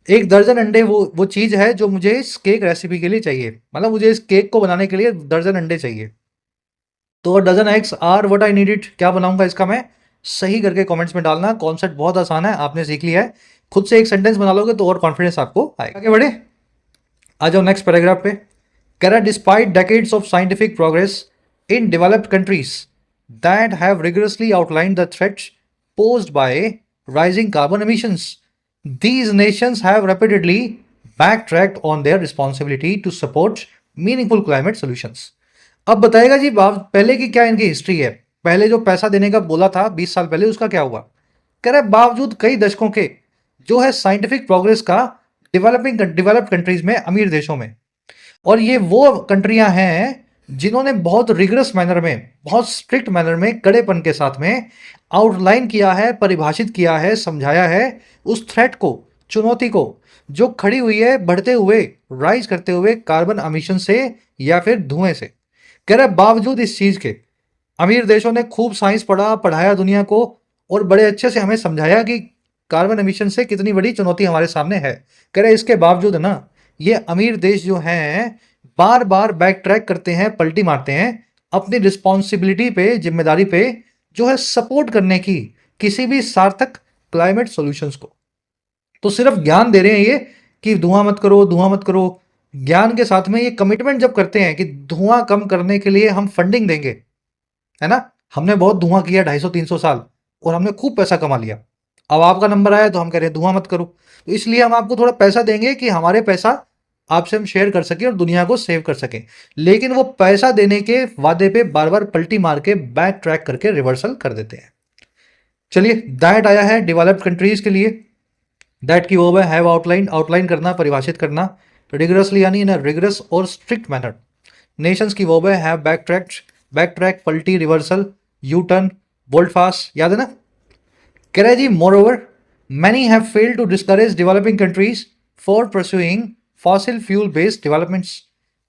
एक दर्जन अंडे वो चीज है जो मुझे इस केक रेसिपी के लिए चाहिए, मतलब मुझे इस केक को बनाने के लिए दर्जन अंडे चाहिए। तो dozen eggs are what I need it, क्या बनाऊंगा इसका मैं, सही करके कमेंट्स में डालना। कॉन्सेप्ट बहुत आसान है, आपने सीख लिया है, खुद से एक सेंटेंस बना लोगे तो और कॉन्फिडेंस आपको आएगा। आगे बढ़े, आ जाओ नेक्स्ट पैराग्राफ पे। कह रहा है despite decades of scientific progress in developed countries that have rigorously outlined the threats posed by rising carbon emissions, these nations have repeatedly backtracked on their responsibility to support meaningful climate solutions। अब बताएगा जी पहले की क्या इनकी history है, पहले जो पैसा देने का बोला था 20 साल पहले उसका क्या हुआ। कह रहा है बावजूद कई दशकों के जो है साइंटिफिक प्रोग्रेस का डेवलप्ड कंट्रीज में, अमीर देशों में, और ये वो कंट्रियां हैं जिन्होंने बहुत रिगरस मैनर में, बहुत स्ट्रिक्ट मैनर में, कड़ेपन के साथ में आउटलाइन किया है, परिभाषित किया है, समझाया है उस थ्रेट को, चुनौती को, जो खड़ी हुई है बढ़ते हुए, राइज करते हुए कार्बन एमिशन से या फिर धुएं से। कह रहा है बावजूद इस चीज के अमीर देशों ने खूब साइंस पढ़ाया दुनिया को, और बड़े अच्छे से हमें समझाया कि कार्बन एमिशन से कितनी बड़ी चुनौती हमारे सामने है। कह रहे इसके बावजूद ना, ये अमीर देश जो हैं बार बार बैक ट्रैक करते हैं, पलटी मारते हैं अपनी रिस्पॉन्सिबिलिटी पे, जिम्मेदारी पे, जो है सपोर्ट करने की किसी भी सार्थक क्लाइमेट सॉल्यूशंस को। तो सिर्फ ज्ञान दे रहे हैं ये कि धुआं मत करो, धुआं मत करो। ज्ञान के साथ में ये कमिटमेंट जब करते हैं कि धुआं कम करने के लिए हम फंडिंग देंगे, है ना, हमने बहुत धुआं किया 250-300 साल और हमने खूब पैसा कमा लिया, अब आपका नंबर आया तो हम कह रहे हैं धुआं मत करो, तो इसलिए हम आपको थोड़ा पैसा देंगे कि हमारे पैसा आपसे हम शेयर कर सकें और दुनिया को सेव कर सकें। लेकिन वो पैसा देने के वादे पे बार बार पलटी मार के बैक ट्रैक करके रिवर्सल कर देते हैं। चलिए, दैट आया है डेवलप्ड कंट्रीज के लिए। दैट की वो है हैव आउटलाइन, आउटलाइन करना, परिभाषित करना रिगरसली यानी इन रिगरस और स्ट्रिक्ट मैनर। नेशंस की वो है हैव बैक ट्रैक, पलटी, reversal, U turn, volte face, याद है ना। कह रहे जी more many have failed to discourage developing countries for pursuing fossil fuel based developments.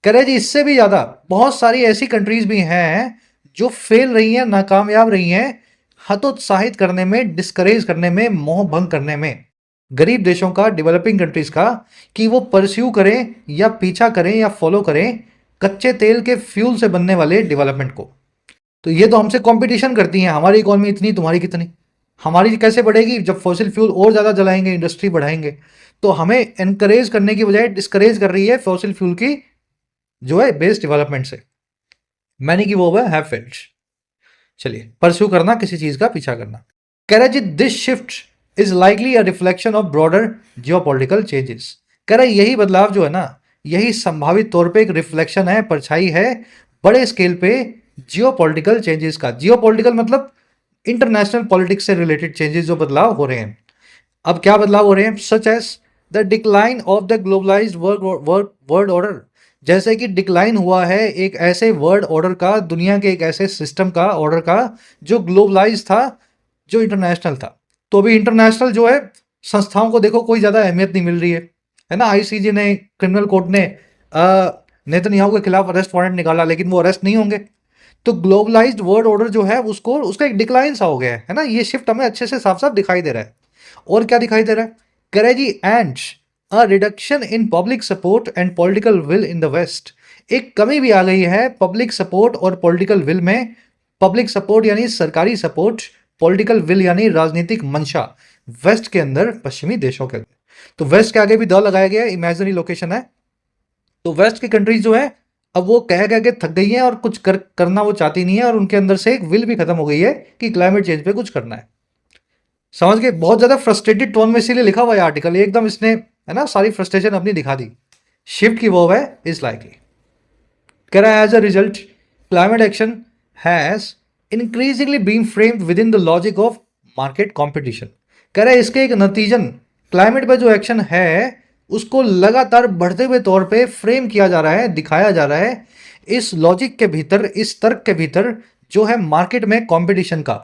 कह रहे जी इससे भी ज्यादा बहुत सारी ऐसी कंट्रीज भी हैं जो फेल रही हैं, नाकामयाब रही हैं हतोत्साहित करने में, डिस्करेज करने में, मोह भंग करने में गरीब देशों का, डेवलपिंग कंट्रीज का, कि वो परस्यू करें या पीछा करें या फॉलो करें कच्चे तेल के फ्यूल से बनने वाले डेवलपमेंट को। तो ये तो हमसे कंपटीशन करती हैं, हमारी इकोनॉमी इतनी, तुम्हारी कितनी। हमारी कैसे बढ़ेगी जब फॉसिल फ्यूल और ज़्यादा जलाएंगे, इंडस्ट्री बढ़ाएंगे। तो हमें एनकरेज करने की बजाय डिस्करेज कर रही है फॉसिल फ्यूल की जो है बेस्ड डेवलपमेंट से। मैनी की वो हैव फेल्ड। चलिए, परस्यू करना, किसी चीज का पीछा करना। कह रहा है जी this shift is likely a reflection of broader geopolitical changes. कह रहा है यही बदलाव जो है ना, यही संभावित तौर पे एक रिफ्लेक्शन है, परछाई है बड़े स्केल पे जियोपॉलिटिकल चेंजेस का। जियोपॉलिटिकल मतलब इंटरनेशनल पॉलिटिक्स से रिलेटेड चेंजेस, जो बदलाव हो रहे हैं। अब क्या बदलाव हो रहे हैं? Such as the decline of the globalised world order. जैसे कि डिक्लाइन हुआ है एक ऐसे वर्ल्ड ऑर्डर का, दुनिया के एक ऐसे सिस्टम का, ऑर्डर का, जो ग्लोबलाइज था, जो इंटरनेशनल था। तो अभी इंटरनेशनल जो है संस्थाओं को देखो कोई ज़्यादा अहमियत नहीं मिल रही है ना। आईसीजे ने, क्रिमिनल कोर्ट ने नेतन्याहू के खिलाफ अरेस्ट वारंट निकाला, लेकिन वो अरेस्ट नहीं होंगे। तो ग्लोबलाइज्ड वर्ल्ड ऑर्डर जो है उसको, उसका एक डिक्लाइन सा हो गया है ना। ये शिफ्ट हमें अच्छे से साफ साफ दिखाई दे रहा है। और क्या दिखाई दे रहा है? कह रहे जी and a reduction in public support and political will in the west. एक कमी भी आ गई है पब्लिक सपोर्ट और पॉलिटिकल विल में। पब्लिक सपोर्ट यानी सरकारी सपोर्ट, पॉलिटिकल विल यानी राजनीतिक मंशा वेस्ट के अंदर, पश्चिमी देशों के अंदर। तो वेस्ट के आगे भी द लगाया गया, इमेजिनरी लोकेशन है। तो वेस्ट की कंट्रीज जो है अब वो कह के थक गई हैं और कुछ करना वो चाहती नहीं है, और उनके अंदर से एक विल भी खत्म हो गई है कि क्लाइमेट चेंज पे कुछ करना है। समझ गए? बहुत ज्यादा फ्रस्ट्रेटेड टोन में इसीलिए लिखा हुआ है आर्टिकल, एकदम इसने, है ना, सारी फ्रस्ट्रेशन अपनी दिखा दी। शिफ्ट की वो है इज लाइकली। कह रहा है as a result climate action has increasingly been framed within the logic of market competition. कह रहा है इसके एक नतीजन क्लाइमेट पर जो एक्शन है उसको लगातार बढ़ते हुए तौर पे फ्रेम किया जा रहा है, दिखाया जा रहा है इस लॉजिक के भीतर, इस तर्क के भीतर जो है मार्केट में कंपटीशन का।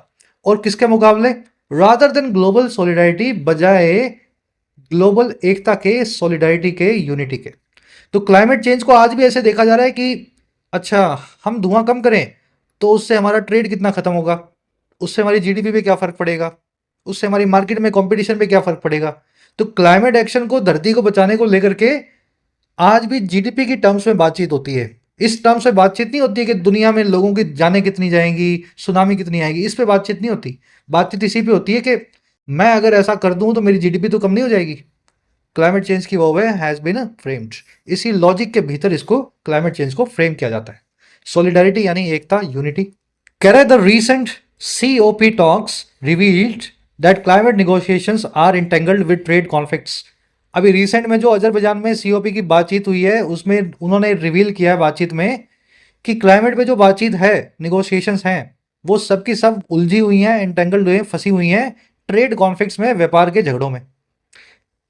और किसके मुकाबले? रादर देन ग्लोबल सॉलिडारिटी, बजाय ग्लोबल एकता के, सॉलिडारिटी के, यूनिटी के। तो क्लाइमेट चेंज को आज भी ऐसे देखा जा रहा है कि अच्छा हम धुआं कम करें तो उससे हमारा ट्रेड कितना खत्म होगा, उससे हमारी जीडीपी पे क्या फर्क पड़ेगा, उससे हमारी मार्केट में कंपटीशन पे क्या फर्क पड़ेगा। तो क्लाइमेट एक्शन को, धरती को बचाने को लेकर के आज भी जीडीपी की टर्म्स में बातचीत होती है। इस टर्म्स में बातचीत नहीं होती है कि दुनिया में लोगों की जानें कितनी जाएंगी, सुनामी कितनी आएगी, इस पे बातचीत नहीं होती। बातचीत इसी पे होती है कि मैं अगर ऐसा कर दूं तो मेरी जीडीपी तो कम नहीं हो जाएगी। क्लाइमेट चेंज की वो हैज बीन फ्रेम्ड, इसी लॉजिक के भीतर इसको, क्लाइमेट चेंज को फ्रेम किया जाता है। सॉलिडारिटी यानी एकता, यूनिटी। कह रहे the recent COP talks revealed that climate negotiations are entangled with trade conflicts. अभी रिसेंट में जो अजरबैजान में COP की बातचीत हुई है उसमें उन्होंने रिवील किया है बातचीत में कि क्लाइमेट पे जो बातचीत है, निगोशिएशंस हैं, वो सब की सब उलझी हुई हैं, इंटेंगल्ड हुई हैं, फंसी हुई हैं ट्रेड कॉन्फ्लिक्ट्स में, व्यापार के झगड़ों में।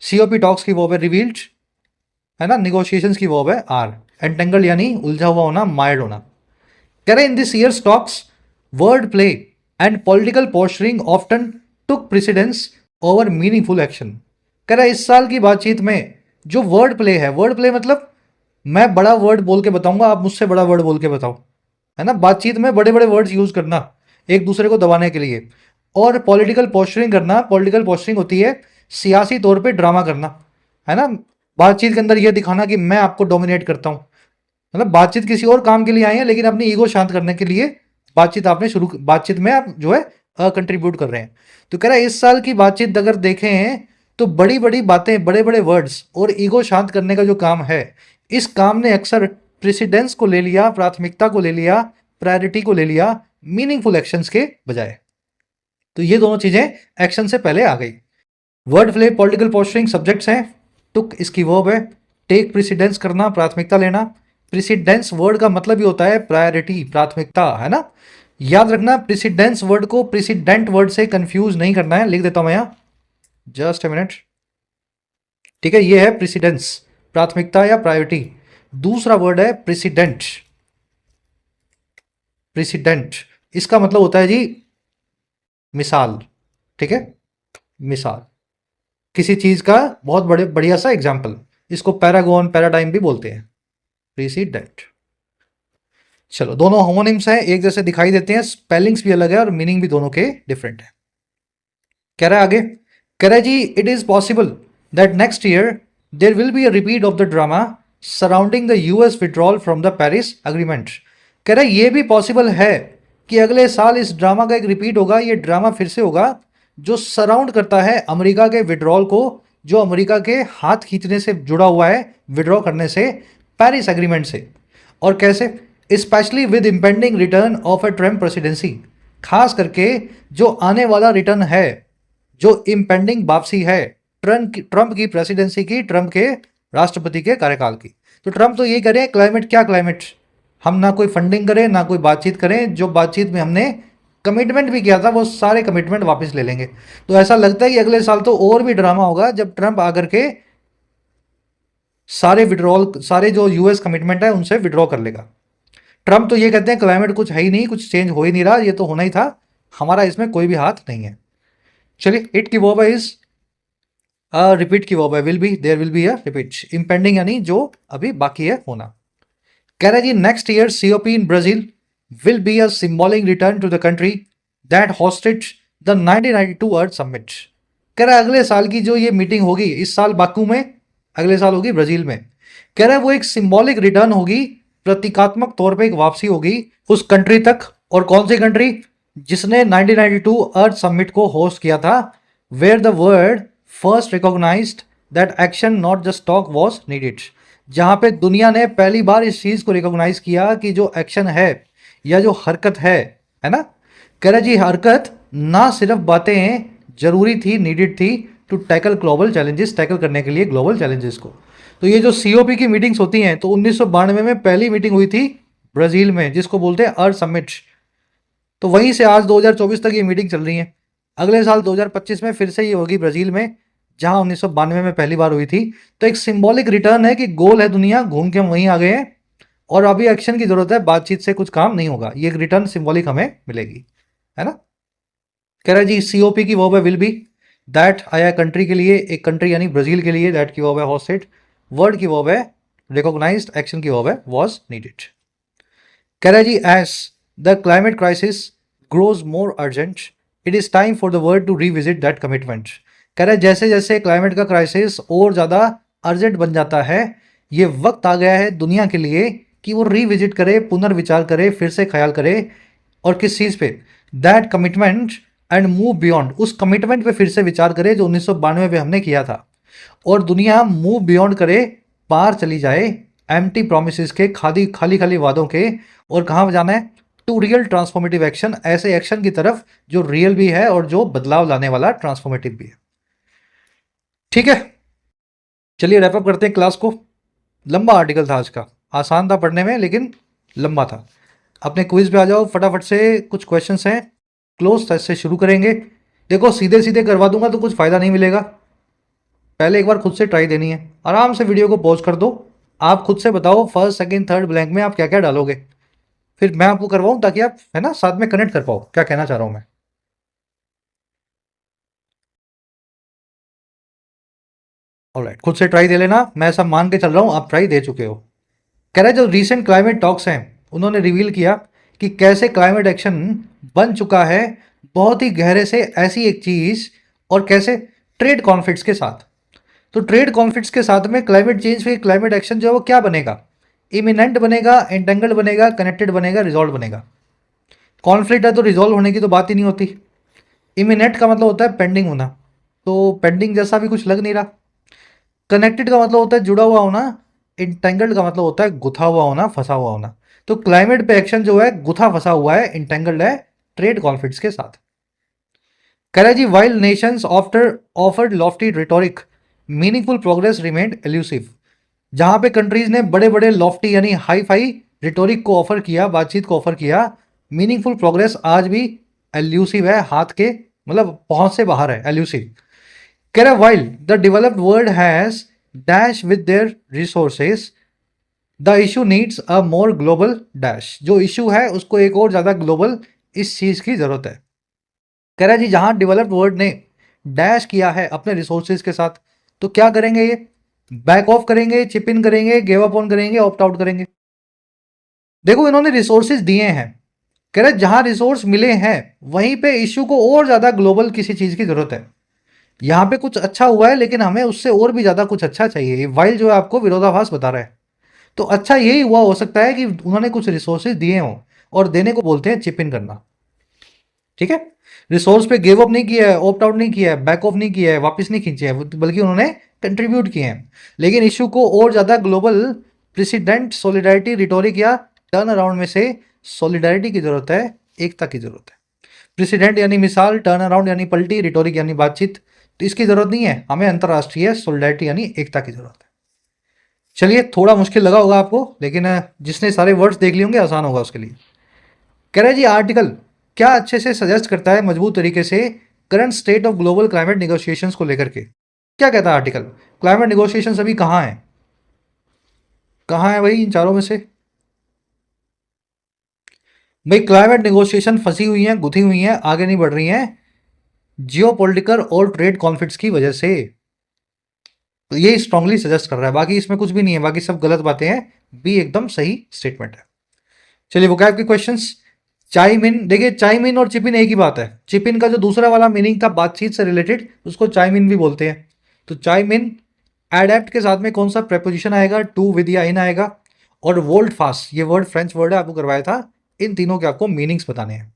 COP टॉक्स की वो है रिवील्ड, है ना, निगोशिएशंस की वो है आर, एंटेंगल्ड यानी उलझा हुआ होना, मायर्ड होना। कह रहे in this years tox word play and political posturing often took precedence over meaningful action. कह रहा है इस साल की बातचीत में जो वर्ड प्ले है, वर्ड प्ले मतलब मैं बड़ा वर्ड बोल के बताऊंगा, आप मुझसे बड़ा वर्ड बोल के बताओ, है ना, बातचीत में बड़े बड़े वर्ड्स यूज करना एक दूसरे को दबाने के लिए, और पॉलिटिकल पोस्चरिंग करना। पॉलिटिकल पोस्चरिंग होती है सियासी तौर पे ड्रामा करना, है ना, बातचीत के अंदर ये दिखाना कि मैं आपको डोमिनेट करता हूँ। मतलब बातचीत किसी और काम के लिए आई है, लेकिन अपनी ईगो शांत करने के लिए बातचीत में आप जो है कंट्रीब्यूट कर रहे हैं। तो कह रहा है इस साल की बातचीत अगर देखें तो बड़ी बड़ी बातें, बड़े बड़े वर्ड्स और ईगो शांत करने का जो काम है, इस काम ने अक्सर प्रेसिडेंस को ले लिया, प्राथमिकता को ले लिया, प्रायोरिटी को ले लिया, मीनिंगफुल एक्शंस के बजाय। तो ये दोनों चीजें एक्शन से पहले आ गई। Word Phule, political posturing subjects हैं। टुक इसकी वर्ब है। टेक प्रेसिडेंस करना, प्राथमिकता लेना। प्रेसिडेंस वर्ड का मतलब ही होता है प्रायोरिटी, प्राथमिकता, है ना। याद रखना प्रेसिडेंस वर्ड को प्रेसिडेंट वर्ड से कंफ्यूज नहीं करना है। लिख देता हूं मैं यहां, जस्ट अ मिनट। ठीक है, ये है प्रेसिडेंस, प्राथमिकता या प्रायोरिटी। दूसरा वर्ड है प्रेसिडेंट। प्रेसिडेंट इसका मतलब होता है जी मिसाल। ठीक है, मिसाल, किसी चीज का बहुत बड़े बढ़िया सा एग्जाम्पल। इसको पैरागोन, पैराडाइम भी बोलते हैं, प्रेसिडेंट। चलो, दोनों होमोनिम्स हैं, एक जैसे दिखाई देते हैं, स्पेलिंग्स भी अलग है और मीनिंग भी दोनों के डिफरेंट है। कह रहा है आगे, कह रहा है जी it is possible that next year there will be a repeat of the drama surrounding the US withdrawal from the Paris agreement. कह रहा है ये भी पॉसिबल है कि अगले साल इस ड्रामा का एक रिपीट होगा, ये ड्रामा फिर से होगा जो सराउंड करता है अमेरिका के विड्रॉल को, जो अमेरिका के हाथ खींचने से जुड़ा हुआ है, विड्रॉ करने से, पेरिस एग्रीमेंट से। और कैसे? Specially with impending return of a Trump presidency, खास करके जो आने वाला रिटर्न है, जो इम्पेंडिंग वापसी है ट्रम्प की प्रेसिडेंसी की, ट्रम्प के राष्ट्रपति के कार्यकाल की। तो ट्रम्प तो ये करें, क्लाइमेट क्या क्लाइमेट, हम ना कोई फंडिंग करें ना कोई बातचीत करें, जो बातचीत में हमने कमिटमेंट भी किया था वो सारे कमिटमेंट वापस ले लेंगे। तो ऐसा लगता है कि अगले साल तो और भी ड्रामा होगा जब ट्रम्प आकर के सारे विड्रॉल, सारे जो यूएस कमिटमेंट है उनसे विड्रॉ कर लेगा। ट्रम्प तो ये कहते हैं क्लाइमेट कुछ है ही नहीं, कुछ चेंज हो ही नहीं रहा, ये तो होना ही था, हमारा इसमें कोई भी हाथ नहीं है। चलिए, इट की वर्ब है इज, रिपीट की वर्ब है will be, there will be a repeat. Impending यानी जो अभी बाकी है होना। कह रहा है जी next year COP in Brazil will be a symbolic return to the country that hosted the 1992 earth summit. कह रहा है अगले साल की जो ये मीटिंग होगी, इस साल बाकू में, अगले साल होगी ब्राजील में। कह रहा है वो एक सिंबॉलिक रिटर्न होगी, प्रतीकात्मक तौर पे एक वापसी होगी उस कंट्री तक। और कौन सी कंट्री? जिसने 1992 अर्थ समिट को होस्ट किया था, where the world first recognised that action not just talk was needed, जहां पे दुनिया ने पहली बार इस चीज को रिकॉग्नाइज किया कि जो एक्शन है या जो हरकत है ना, कह रहा जी हरकत ना सिर्फ बातें जरूरी थी, नीडेड थी to tackle global challenges, tackle करने के लिए ग्लोबल चैलेंजेस को। तो ये जो सीओपी की मीटिंग्स होती हैं, तो 1992 में पहली मीटिंग हुई थी ब्राजील में, जिसको बोलते हैं अर्थ समिट। तो वहीं से आज 2024 तक ये मीटिंग चल रही है। अगले साल 2025 में फिर से ये होगी ब्राजील में, जहां 1992 में पहली बार हुई थी। तो एक सिंबॉलिक रिटर्न है कि गोल है दुनिया, घूम के हम वहीं आ गए हैं और अभी एक्शन की जरूरत है, बातचीत से कुछ काम नहीं होगा। ये एक रिटर्न सिंबॉलिक हमें मिलेगी, है ना। कह रहा है जी सीओपी की वर्ब है विल बी, दैट आया कंट्री के लिए, एक कंट्री यानी ब्राजील के लिए, दैट की वर्ब है हॉस्टेड, वर्ड की वर्ब है रिकॉग्नाइज्ड, एक्शन की वर्ब है वाज नीडेड। कह रहा है जी as the climate crisis grows more urgent it is time for the world to revisit that commitment. कह रहा है जैसे जैसे क्लाइमेट का क्राइसिस और ज़्यादा अर्जेंट बन जाता है, ये वक्त आ गया है दुनिया के लिए कि वो रीविजिट करे, पुनर्विचार करे, फिर से ख्याल करे। और किस चीज़ पे? That commitment and move beyond, उस कमिटमेंट पे फिर से विचार करे जो 1992 में हमने किया था। और दुनिया मूव बियॉन्ड करे, पार चली जाए एम्प्टी प्रोमिसेस के, खाली खाली वादों के। और कहाँ जाना है? टू रियल ट्रांसफॉर्मेटिव एक्शन, ऐसे एक्शन की तरफ जो रियल भी है और जो बदलाव लाने वाला ट्रांसफॉर्मेटिव भी है। ठीक है, चलिए रैपअप करते हैं क्लास को। लंबा आर्टिकल था आज का, आसान था पढ़ने में लेकिन लंबा था। अपने क्विज पे आ जाओ फटाफट से, कुछ क्वेश्चंस हैं, क्लोज टेस्ट से शुरू करेंगे। देखो सीधे सीधे करवा दूंगा तो कुछ फ़ायदा नहीं मिलेगा, पहले एक बार खुद से ट्राई देनी है। आराम से वीडियो को पॉज कर दो, आप खुद से बताओ फर्स्ट सेकंड थर्ड ब्लैंक में आप क्या क्या डालोगे, फिर मैं आपको करवाऊँ ताकि आप, है ना, साथ में कनेक्ट कर पाओ क्या कहना चाह रहा हूँ मैं। ऑलराइट, खुद से ट्राई दे लेना, मैं ऐसा मान के चल रहा हूँ आप ट्राई दे चुके हो। कह रहा है जो रीसेंट क्लाइमेट टॉक्स हैं उन्होंने रिवील किया कि कैसे क्लाइमेट एक्शन बन चुका है बहुत ही गहरे से ऐसी एक चीज, और कैसे ट्रेड कॉन्फ्लिक्ट्स के साथ। तो ट्रेड कॉन्फ्लिक्ट्स के साथ में क्लाइमेट चेंज फिर क्लाइमेट एक्शन जो है वो क्या बनेगा, इमिनेंट बनेगा, एंटेंगल्ड बनेगा, कनेक्टेड बनेगा, रिजॉल्व बनेगा। कॉन्फ्लिक्ट है तो रिजॉल्व होने की तो बात ही नहीं होती। इमिनेंट का मतलब होता है पेंडिंग होना, तो पेंडिंग जैसा भी कुछ लग नहीं रहा। कनेक्टेड का मतलब होता है जुड़ा हुआ होना, इंटेंगल्ड का मतलब होता है गुथा हुआ होना, फंसा हुआ होना। तो क्लाइमेट पे एक्शन जो है गुथा फंसा हुआ है, इंटेंगल्ड है ट्रेड कॉन्फ्लिक्ट्स के साथ। कह रहा है जी while nations after offered lofty rhetoric meaningful progress remained elusive. जहां पे कंट्रीज ने बड़े बड़े लॉफ्टी यानी हाई फाई रिटोरिक को ऑफर किया, बातचीत को ऑफर किया, मीनिंगफुल प्रोग्रेस आज भी एल्यूसिव है, हाथ के मतलब पहुंच से बाहर है, एल्यूसिव। कह रहा while the developed world has dash with their resources the issue needs a more global dash. जो इशू है उसको एक और ज्यादा ग्लोबल इस चीज की जरूरत है। कह रहा है जी जहां डेवलप्ड वर्ल्ड ने डैश किया है अपने रिसोर्सेज के साथ, तो क्या करेंगे ये, बैक ऑफ करेंगे, चिप इन करेंगे, गिव अप ऑन करेंगे, ऑप्ट आउट करेंगे। देखो इन्होंने रिसोर्सेज दिए हैं, कह रहे जहां रिसोर्स मिले हैं वहीं पे इश्यू को और ज्यादा ग्लोबल किसी चीज की जरूरत है। यहां पे कुछ अच्छा हुआ है लेकिन हमें उससे और भी ज्यादा कुछ अच्छा चाहिए, वाइल जो है आपको विरोधाभास बता रहा है। तो अच्छा यही हुआ हो सकता है कि उन्होंने कुछ रिसोर्सेज दिए हों, और देने को बोलते हैं चिप इन करना। ठीक है, रिसोर्स पे गिव अप नहीं किया है, ऑप्ट आउट नहीं किया है, बैक ऑफ नहीं किया है, वापस नहीं खींचे है, बल्कि उन्होंने कंट्रीब्यूट किए हैं। लेकिन इशू को और ज्यादा ग्लोबल प्रेसिडेंट सॉलिडारिटी रिटोरिक या टर्न अराउंड में से सॉलिडारिटी की जरूरत है, एकता की जरूरत है। प्रेसिडेंट यानी मिसाल, टर्न अराउंड यानी पलटी, रिटोरिक यानी बातचीत, तो इसकी जरूरत नहीं है हमें, अंतरराष्ट्रीय सॉलिडारिटी यानी एकता की जरूरत है। चलिए थोड़ा मुश्किल लगा होगा आपको, लेकिन जिसने सारे वर्ड्स देख लिए होंगे आसान होगा उसके लिए। कह रहे जी आर्टिकल क्या अच्छे से सजेस्ट करता है मजबूत तरीके से current state of global climate negotiations को लेकर के। क्या कहता है आर्टिकल, क्लाइमेट नेगोशिएशंस अभी कहाँ है, कहाँ है भाई इन चारों में से। भाई क्लाइमेट नेगोशिएशन फंसी हुई हैं, गुथी हुई हैं, आगे नहीं बढ़ रही हैं जियोपॉलिटिकल और ट्रेड कॉन्फ्लिक्ट्स की वजह से। तो ये स्ट्रांगली सजेस्ट कर रहा है, बाकी इसमें कुछ भी नहीं है, बाकी सब गलत बातें हैं, बी एकदम सही स्टेटमेंट है। चलिए वोकैब के क्वेश्चंस। चाइम इन, देखिए चाइम इन और चिप इन एक ही बात है। चिप इन का जो दूसरा वाला मीनिंग था बातचीत से रिलेटेड, उसको चाइम इन भी बोलते हैं। तो चाइम इन एडेप्ट के साथ में कौन सा प्रेपोजिशन आएगा, टू विद या इन आएगा। और वोल्ट फास्ट, ये वर्ड फ्रेंच वर्ड है, आपको करवाया था। इन तीनों के आपको मीनिंग्स बताने हैं।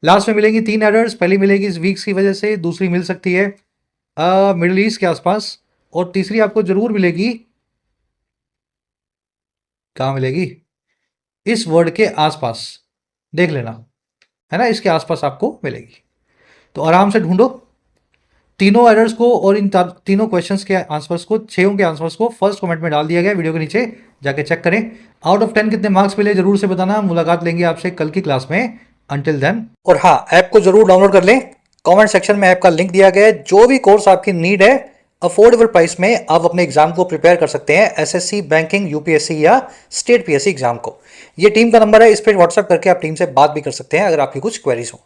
लास्ट में मिलेंगी 3 एरर्स, पहली मिलेगी इस वीक्स की वजह से, दूसरी मिल सकती है मिडिल ईस्ट के आसपास, और तीसरी आपको जरूर मिलेगी, कहाँ मिलेगी, इस वर्ड के आसपास, देख लेना, है ना, इसके आसपास आपको मिलेगी। तो आराम से ढूंढो तीनों एरर्स को, और इन तीनों क्वेश्चंस के आंसर्स को, 6 के आंसर्स को फर्स्ट कमेंट में डाल दिया गया वीडियो के नीचे, जाके चेक करें। आउट ऑफ 10 कितने मार्क्स मिले जरूर से बताना। मुलाकात लेंगे आपसे कल की क्लास में, अंटिल देन। और हाँ, ऐप को जरूर डाउनलोड कर लें, कमेंट सेक्शन में ऐप का लिंक दिया गया है। जो भी कोर्स आपकी नीड है अफोर्डेबल प्राइस में आप अपने एग्जाम को प्रिपेयर कर सकते हैं, एसएससी, बैंकिंग, यूपीएससी या स्टेट पीएससी एग्जाम को। ये टीम का नंबर है, इस पर व्हाट्सएप करके आप टीम से बात भी कर सकते हैं अगर आपकी कुछ क्वेरीज हो।